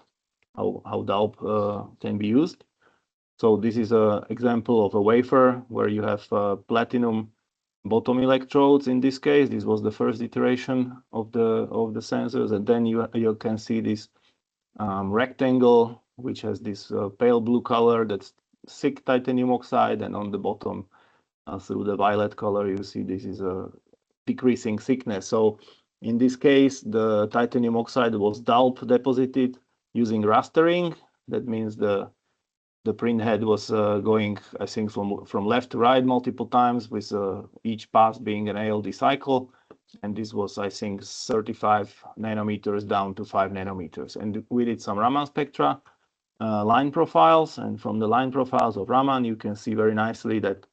how DALP can be used. So this is an example of a wafer where you have platinum bottom electrodes. In this case, this was the first iteration of the sensors, and then you can see this rectangle which has this pale blue color, that's thick titanium oxide, and on the bottom through the violet color you see this is a decreasing thickness. So in this case the titanium oxide was DALP deposited using rastering. That means the print head was going, I think, from left to right multiple times, with each pass being an ALD cycle. And this was, I think, 35 nanometers down to 5 nanometers. And we did some Raman spectra line profiles. And from the line profiles of Raman, you can see very nicely that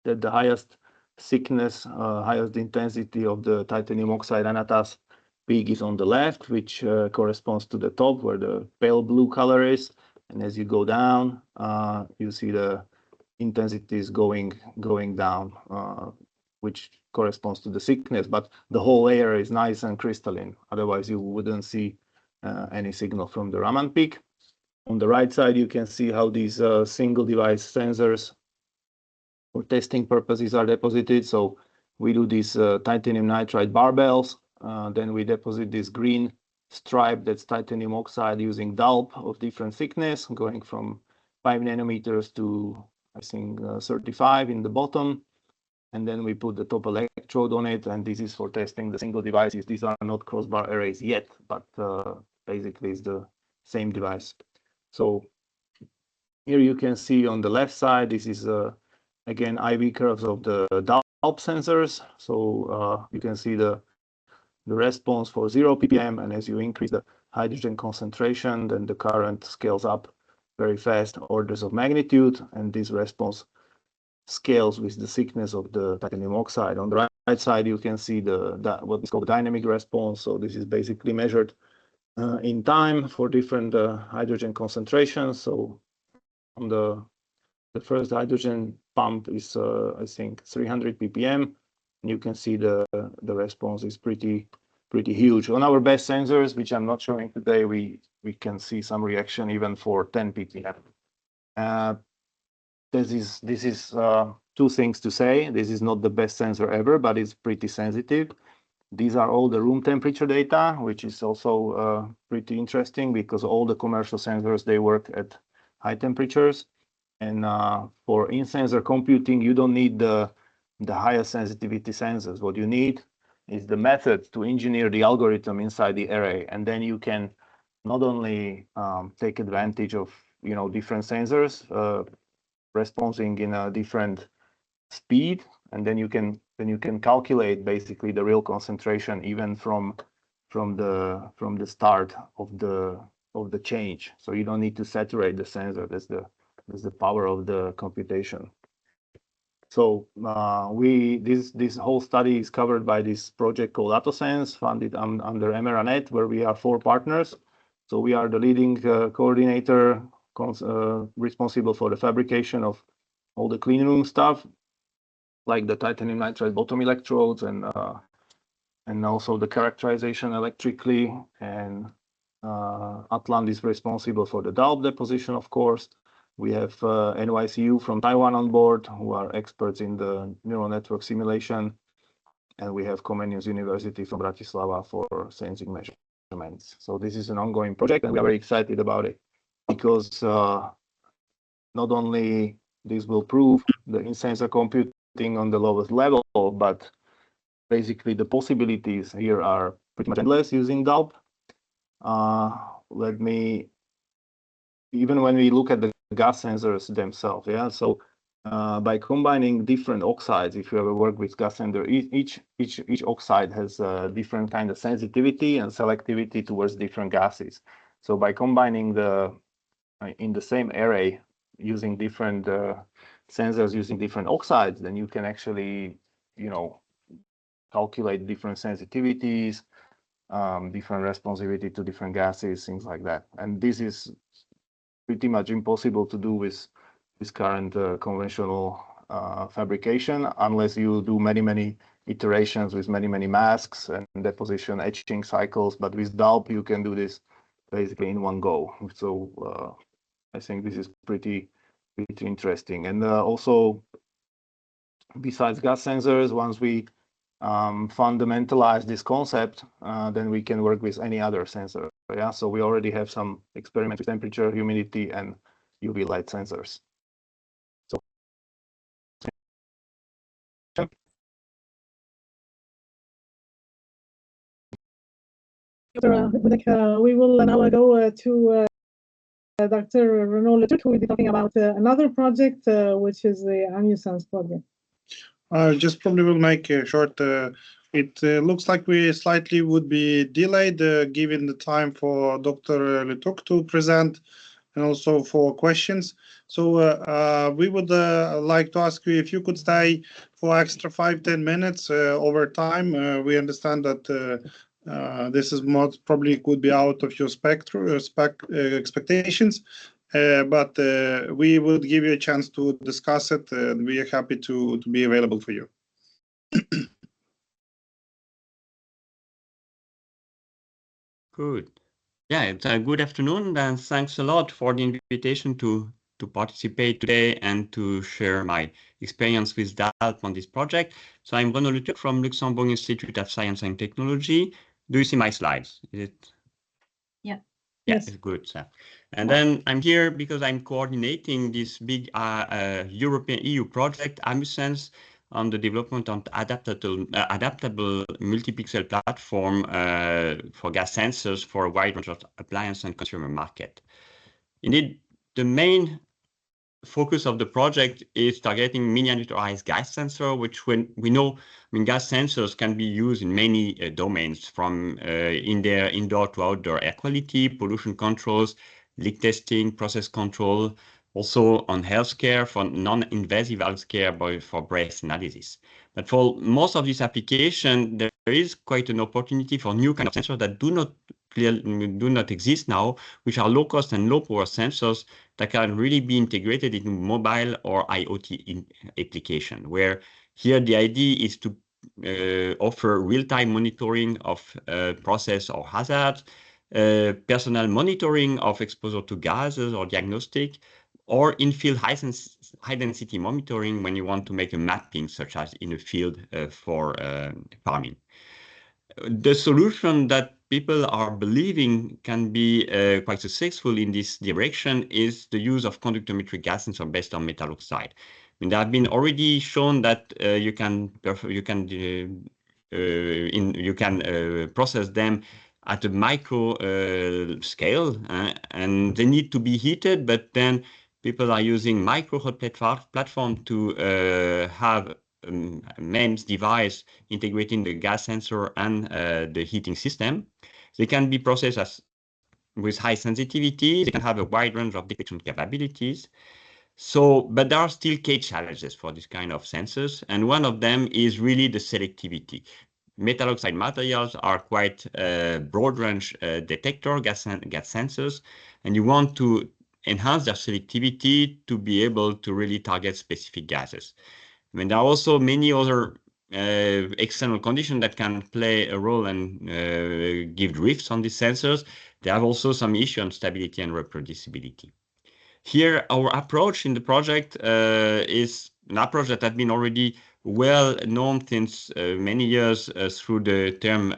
the highest thickness, highest intensity of the titanium oxide anatase peak is on the left, which corresponds to the top where the pale blue color is. And as you go down, you see the intensity is going down, which corresponds to the thickness. But the whole layer is nice and crystalline. Otherwise, you wouldn't see any signal from the Raman peak. On the right side, you can see how these single device sensors for testing purposes are deposited. So we do these titanium nitride barbells. Then we deposit this green stripe that's titanium oxide using DALP of different thickness, going from 5 nanometers to, I think, 35 in the bottom. And then we put the top electrode on it, and this is for testing the single devices. These are not crossbar arrays yet, but basically it's the same device. So here you can see on the left side, this is again IV curves of the DALP sensors. So you can see the response for 0 ppm, and as you increase the hydrogen concentration, then the current scales up very fast, orders of magnitude, and this response scales with the thickness of the titanium oxide. On the right side, you can see what is called dynamic response. So this is basically measured in time for different hydrogen concentrations. So on the first hydrogen pump is I think 300 ppm. And you can see the response is pretty huge. On our best sensors, which I'm not showing today, we can see some reaction even for 10 ppm. This is 2 things to say. This is not the best sensor ever, but it's pretty sensitive. These are all the room temperature data, which is also pretty interesting because all the commercial sensors, they work at high temperatures. And for in-sensor computing, you don't need the highest sensitivity sensors. What you need is the method to engineer the algorithm inside the array. And then you can not only take advantage of different sensors responding in a different speed, and then you can calculate basically the real concentration even from the start of the change. So you don't need to saturate the sensor. That's the power of the computation. So this whole study is covered by this project called ATOSENS, funded under Emeranet, where we are 4 partners. So we are the leading coordinator responsible for the fabrication of all the clean room stuff, like the titanium nitride bottom electrodes and also the characterization electrically. And ATLANT is responsible for the DALP deposition, of course. We have NYCU from Taiwan on board, who are experts in the neural network simulation. And we have Comenius University from Bratislava for sensing measurements. So this is an ongoing project, and we are very excited about it because not only this will prove the in-sensor computing on the lowest level, but basically the possibilities here are pretty much endless using DALP. Even when we look at the gas sensors themselves, yeah, so by combining different oxides, if you ever work with gas sensor, each oxide has a different kind of sensitivity and selectivity towards different gases. So by combining in the same array using different sensors using different oxides, then you can actually, calculate different sensitivities, different responsivity to different gases, things like that. And this is pretty much impossible to do with current conventional fabrication unless you do many iterations with many masks and deposition etching cycles. But with DALP, you can do this basically in one go. So I think this is pretty interesting. And also, besides gas sensors, once we fundamentalize this concept, then we can work with any other sensor. Yeah, so we already have some experiments with temperature, humidity, and UV light sensors. So we will now go to Dr. Renaud Leturcq, who will be talking about another project, which is the AMUSENS project. Just probably will make a short. It looks like we slightly would be delayed, given the time for Dr. Leturcq to present and also for questions. So we would like to ask you if you could stay for extra 5-10 minutes over time. We understand that this is most probably could be out of your expectations. But we would give you a chance to discuss it, and we are happy to be available for you. Good. Yeah, it's a good afternoon, and thanks a lot for the invitation to participate today and to share my experience with DALP on this project. So I'm Renaud Leturcq from Luxembourg Institute of Science and Technology. Do you see my slides? Is it? Yeah. Yes, it's good. So. And then I'm here because I'm coordinating this big European EU project, AMUSENS, on the development of adaptable multipixel platform for gas sensors for a wide range of appliance and consumer market. Indeed, the main focus of the project is targeting miniaturized gas sensor, which we know, gas sensors can be used in many domains, from indoor to outdoor air quality, pollution controls, leak testing, process control, also on healthcare for non-invasive healthcare for breath analysis. But for most of this application, there is quite an opportunity for new kind of sensors that do not exist now, which are low cost and low power sensors that can really be integrated into mobile or IoT application, where here the idea is to offer real-time monitoring of process or hazards, personal monitoring of exposure to gases or diagnostic, or in-field high-density monitoring when you want to make a mapping, such as in a field for farming. The solution that people are believing can be quite successful in this direction is the use of conductometric gas sensors based on metal oxide. They have been already shown that you can process them at a micro scale, and they need to be heated, but then people are using micro hot plate platform to have MEMS device integrating the gas sensor and the heating system. They can be processed with high sensitivity. They can have a wide range of detection capabilities. But there are still key challenges for this kind of sensors, and one of them is really the selectivity. Metal oxide materials are quite broad range detector gas sensors, and you want to enhance their selectivity to be able to really target specific gases. There are also many other external conditions that can play a role and give drifts on these sensors. They have also some issues on stability and reproducibility. Here, our approach in the project is an approach that has been already well known since many years through the term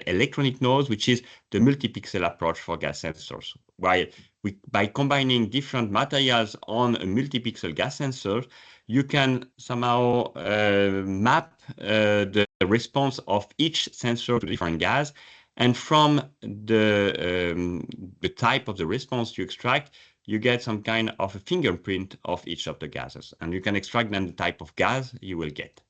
electronic nodes, which is the multi-pixel approach for gas sensors. By combining different materials on a multi-pixel gas sensor, you can somehow map the response of each sensor to different gas. And from the type of the response you extract, you get some kind of a fingerprint of each of the gases, and you can extract then the type of gas you will get.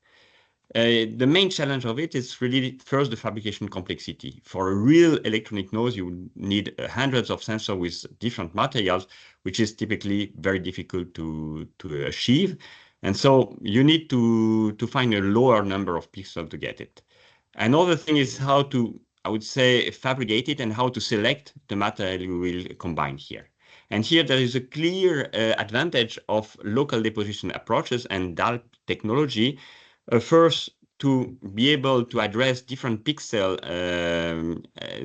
The main challenge of it is really first the fabrication complexity. For a real electronic node, you need hundreds of sensors with different materials, which is typically very difficult to achieve. And so you need to find a lower number of pixels to get it. Another thing is how to, I would say, fabricate it and how to select the material you will combine here. And here there is a clear advantage of local deposition approaches and DALP technology. First, to be able to address different pixels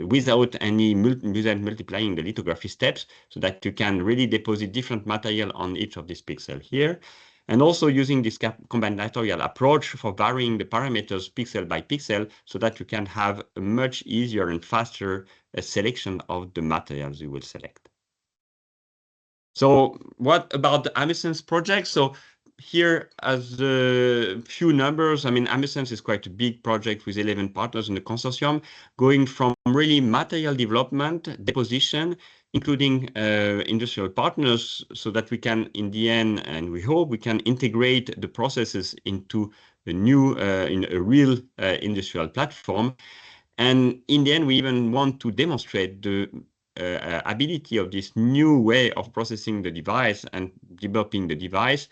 without multiplying the lithography steps, so that you can really deposit different material on each of these pixels here. And also using this combinatorial approach for varying the parameters pixel by pixel, so that you can have a much easier and faster selection of the materials you will select. So what about the AMUSENS project? So here, as a few numbers, I mean, AMUSENS is quite a big project with 11 partners in the consortium, going from really material development, deposition, including industrial partners, so that we can, in the end, and we hope we can integrate the processes into a new, in a real industrial platform. And in the end, we even want to demonstrate the ability of this new way of processing the device and developing the device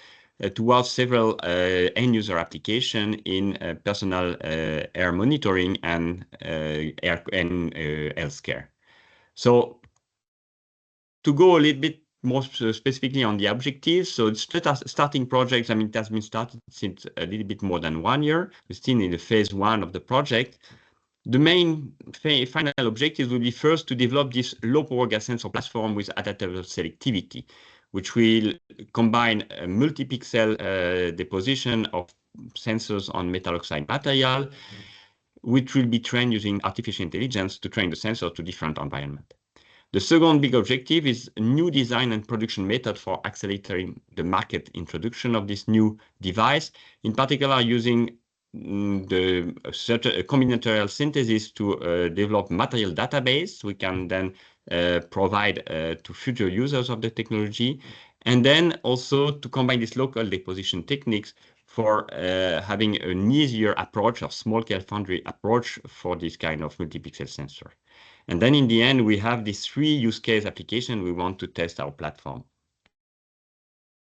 towards several end-user application in personal air monitoring and healthcare. So to go a little bit more specifically on the objectives, so it's starting projects, I mean, it has been started since a little bit more than 1 year. We're still in the phase 1 of the project. The main final objective will be first to develop this low-power gas sensor platform with adaptable selectivity, which will combine a multi-pixel deposition of sensors on metal oxide material, which will be trained using artificial intelligence to train the sensor to different environments. The second big objective is a new design and production method for accelerating the market introduction of this new device, in particular using the combinatorial synthesis to develop material database we can then provide to future users of the technology, and then also to combine these local deposition techniques for having an easier approach, or small-scale foundry approach for this kind of multi-pixel sensor. And then in the end, we have these 3 use case applications we want to test our platform.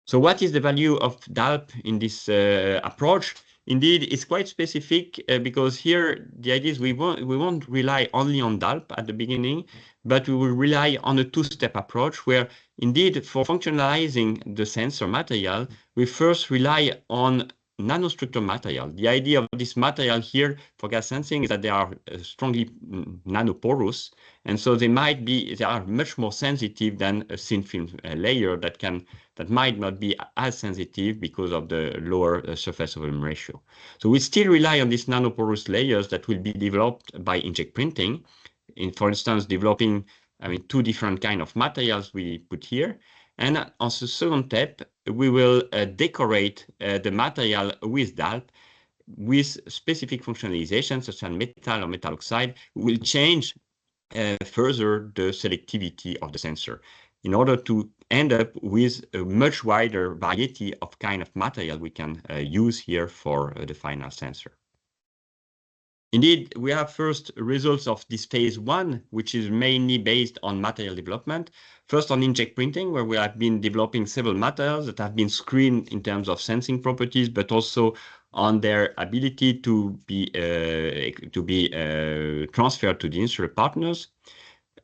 So what is the value of DALP in this approach? Indeed, it's quite specific because here the idea is we won't rely only on DALP at the beginning, but we will rely on a 2-step approach where indeed for functionalizing the sensor material, we first rely on nanostructure material. The idea of this material here for gas sensing is that they are strongly nanoporous, and so they are much more sensitive than a thin film layer that might not be as sensitive because of the lower surface volume ratio. So we still rely on these nanoporous layers that will be developed by inject printing. For instance, developing 2 different kind of materials we put here. And on the second step, we will decorate the material with DALP with specific functionalization, such as metal or metal oxide, will change further the selectivity of the sensor in order to end up with a much wider variety of kind of material we can use here for the final sensor. Indeed, we have first results of this phase 1, which is mainly based on material development. First on inject printing, where we have been developing several materials that have been screened in terms of sensing properties, but also on their ability to be transferred to the industrial partners,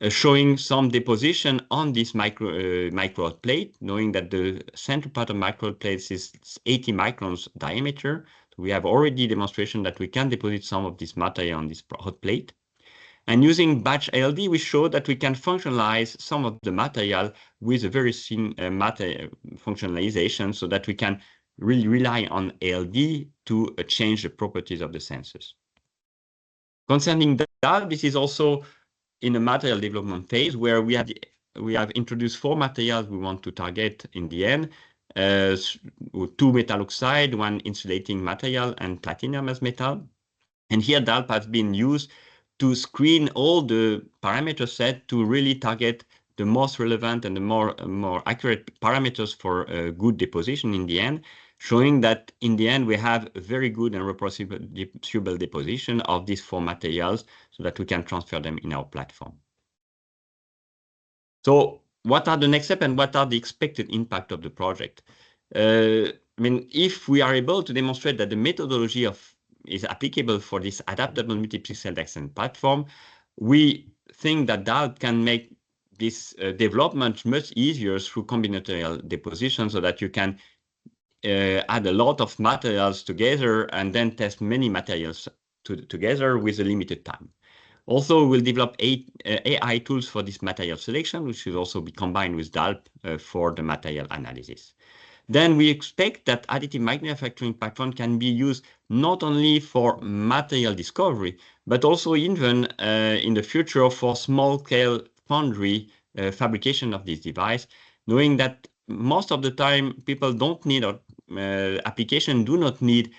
showing some deposition on this micro plate, knowing that the center part of micro plates is 80 microns diameter. We have already demonstration that we can deposit some of this material on this hot plate. And using batch ALD, we showed that we can functionalize some of the material with a very thin functionalization so that we can really rely on ALD to change the properties of the sensors. Concerning DALP, this is also in a material development phase where we have introduced 4 materials we want to target in the end. 2 metal oxide, 1 insulating material, and platinum as metal. And here DALP has been used to screen all the parameter set to really target the most relevant and the more accurate parameters for good deposition in the end, showing that in the end we have a very good and reproducible deposition of these 4 materials so that we can transfer them in our platform. So what are the next steps and what are the expected impact of the project? I mean, if we are able to demonstrate that the methodology is applicable for this adaptable multipixel DAXN platform, we think that DALP can make this development much easier through combinatorial deposition so that you can add a lot of materials together and then test many materials together with a limited time. Also, we'll develop AI tools for this material selection, which will also be combined with DALP for the material analysis. Then we expect that additive manufacturing platform can be used not only for material discovery, but also even in the future for small-scale foundry fabrication of this device, knowing that most of the time people don't need, or applications do not need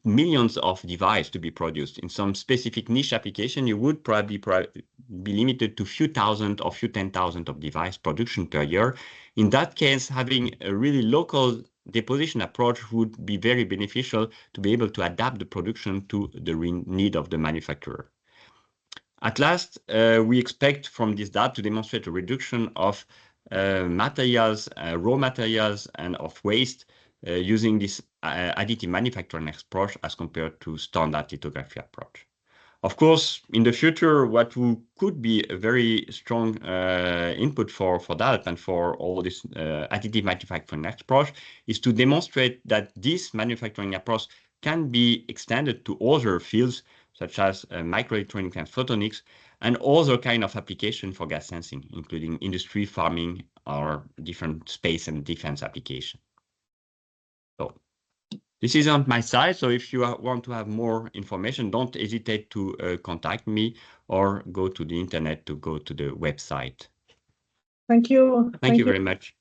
millions of devices to be produced. In some specific niche application, you would probably be limited to few thousand or few 10,000 of device production per year. In that case, having a really local deposition approach would be very beneficial to be able to adapt the production to the need of the manufacturer. At last, we expect from this data to demonstrate a reduction of materials, raw materials, and of waste using this additive manufacturing approach as compared to standard lithography approach. Of course, in the future, what could be a very strong input for DALP and for all this additive manufacturing approach is to demonstrate that this manufacturing approach can be extended to other fields such as microelectronics and photonics and other kind of application for gas sensing, including industry, farming, or different space and defense application. So this is on my side. So if you want to have more information, don't hesitate to contact me or go to the internet to go to the website. Thank you. Thank you very much.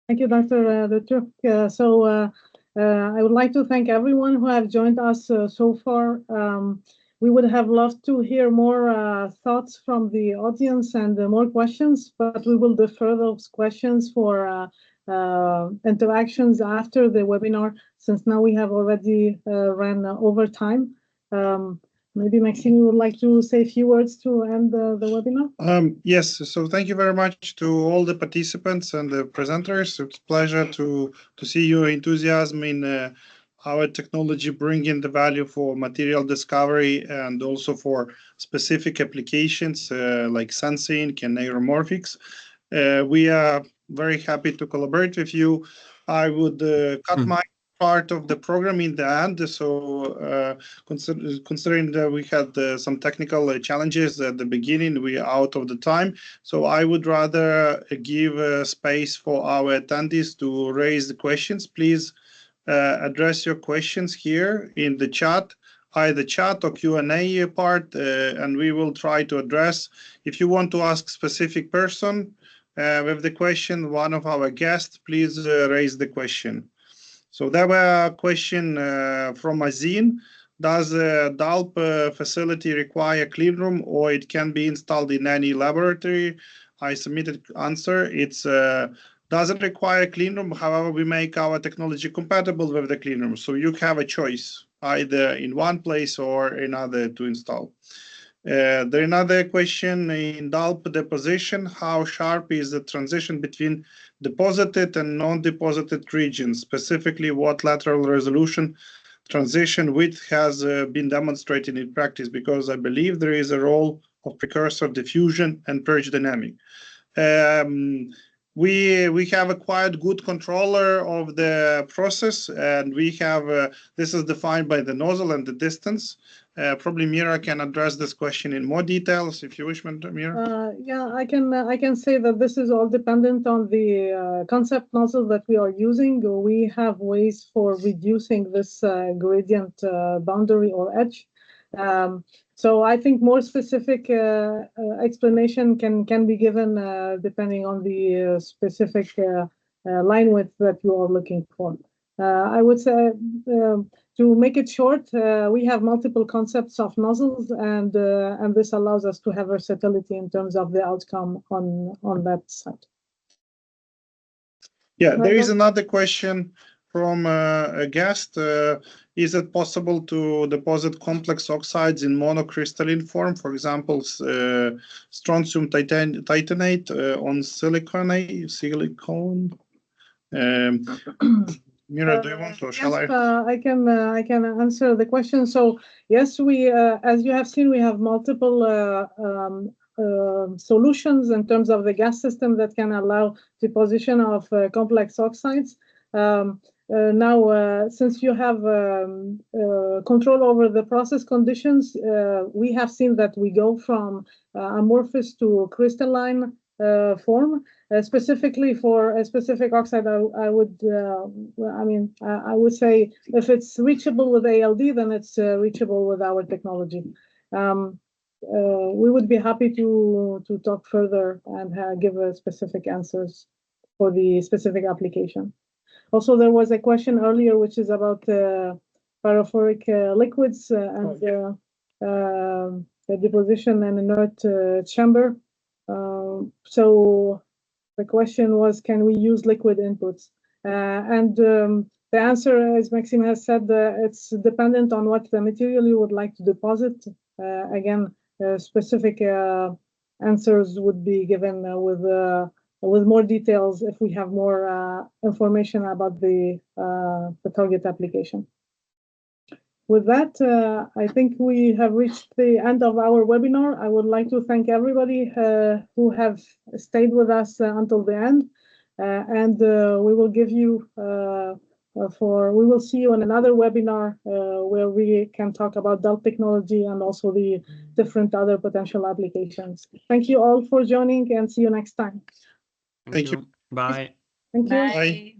Thank you, Dr. Leturcq. I would like to thank everyone who have joined us so far. We would have loved to hear more thoughts from the audience and more questions, but we will defer those questions for interactions after the webinar, since now we have already ran over time. Maybe Maksym, you would like to say a few words to end the webinar? Yes, so thank you very much to all the participants and the presenters. It's a pleasure to see your enthusiasm in our technology bringing the value for material discovery and also for specific applications like sensing and neuromorphics. We are very happy to collaborate with you. I would cut my part of the program in the end. So considering that we had some technical challenges at the beginning, we are out of the time. So I would rather give space for our attendees to raise the questions. Please address your questions here in the chat, either chat or Q&A part, and we will try to address. If you want to ask specific person with the question, one of our guests, please raise the question. So there were a question from Azin. Does a DALP facility require clean room, or it can be installed in any laboratory? I submitted answer. It's doesn't require clean room. However, we make our technology compatible with the clean room. So you have a choice either in one place or another to install. There's another question in DALP deposition. How sharp is the transition between deposited and non-deposited regions? Specifically, what lateral resolution transition width has been demonstrated in practice? Because I believe there is a role of precursor diffusion and purge dynamic. we have a quite good controller of the process, and we have this is defined by the nozzle and the distance. Probably Mira can address this question in more details if you wish, Mira. Yeah, I can say that this is all dependent on the concept nozzle that we are using. We have ways for reducing this gradient boundary or edge. So I think more specific explanation can be given depending on the specific line width that you are looking for. I would say to make it short, we have multiple concepts of nozzles, and this allows us to have versatility in terms of the outcome on that side. Yeah, there is another question from a guest. Is it possible to deposit complex oxides in monocrystalline form, for example, strontium titanate on silicon? Mira, do you want to? Shall yes, I can answer the question. So yes, we as you have seen, we have multiple solutions in terms of the gas system that can allow deposition of complex oxides. Now, since you have control over the process conditions, we have seen that we go from amorphous to crystalline form. Specifically for a specific oxide, I would say if it's reachable with ALD, then it's reachable with our technology. We would be happy to talk further and give specific answers for the specific application. Also, there was a question earlier, which is about paraphoric liquids and the deposition in inert chamber. So the question was, can we use liquid inputs? The answer, as Maksym has said, it's dependent on what the material you would like to deposit. Again, specific answers would be given with more details if we have more information about the target application. With that, I think we have reached the end of our webinar. I would like to thank everybody who have stayed with us until the end, and we will give you we will see you in another webinar where we can talk about DALP technology and also the different other potential applications. Thank you all for joining, and see you next time. Thank you. Bye. Thank you. Bye.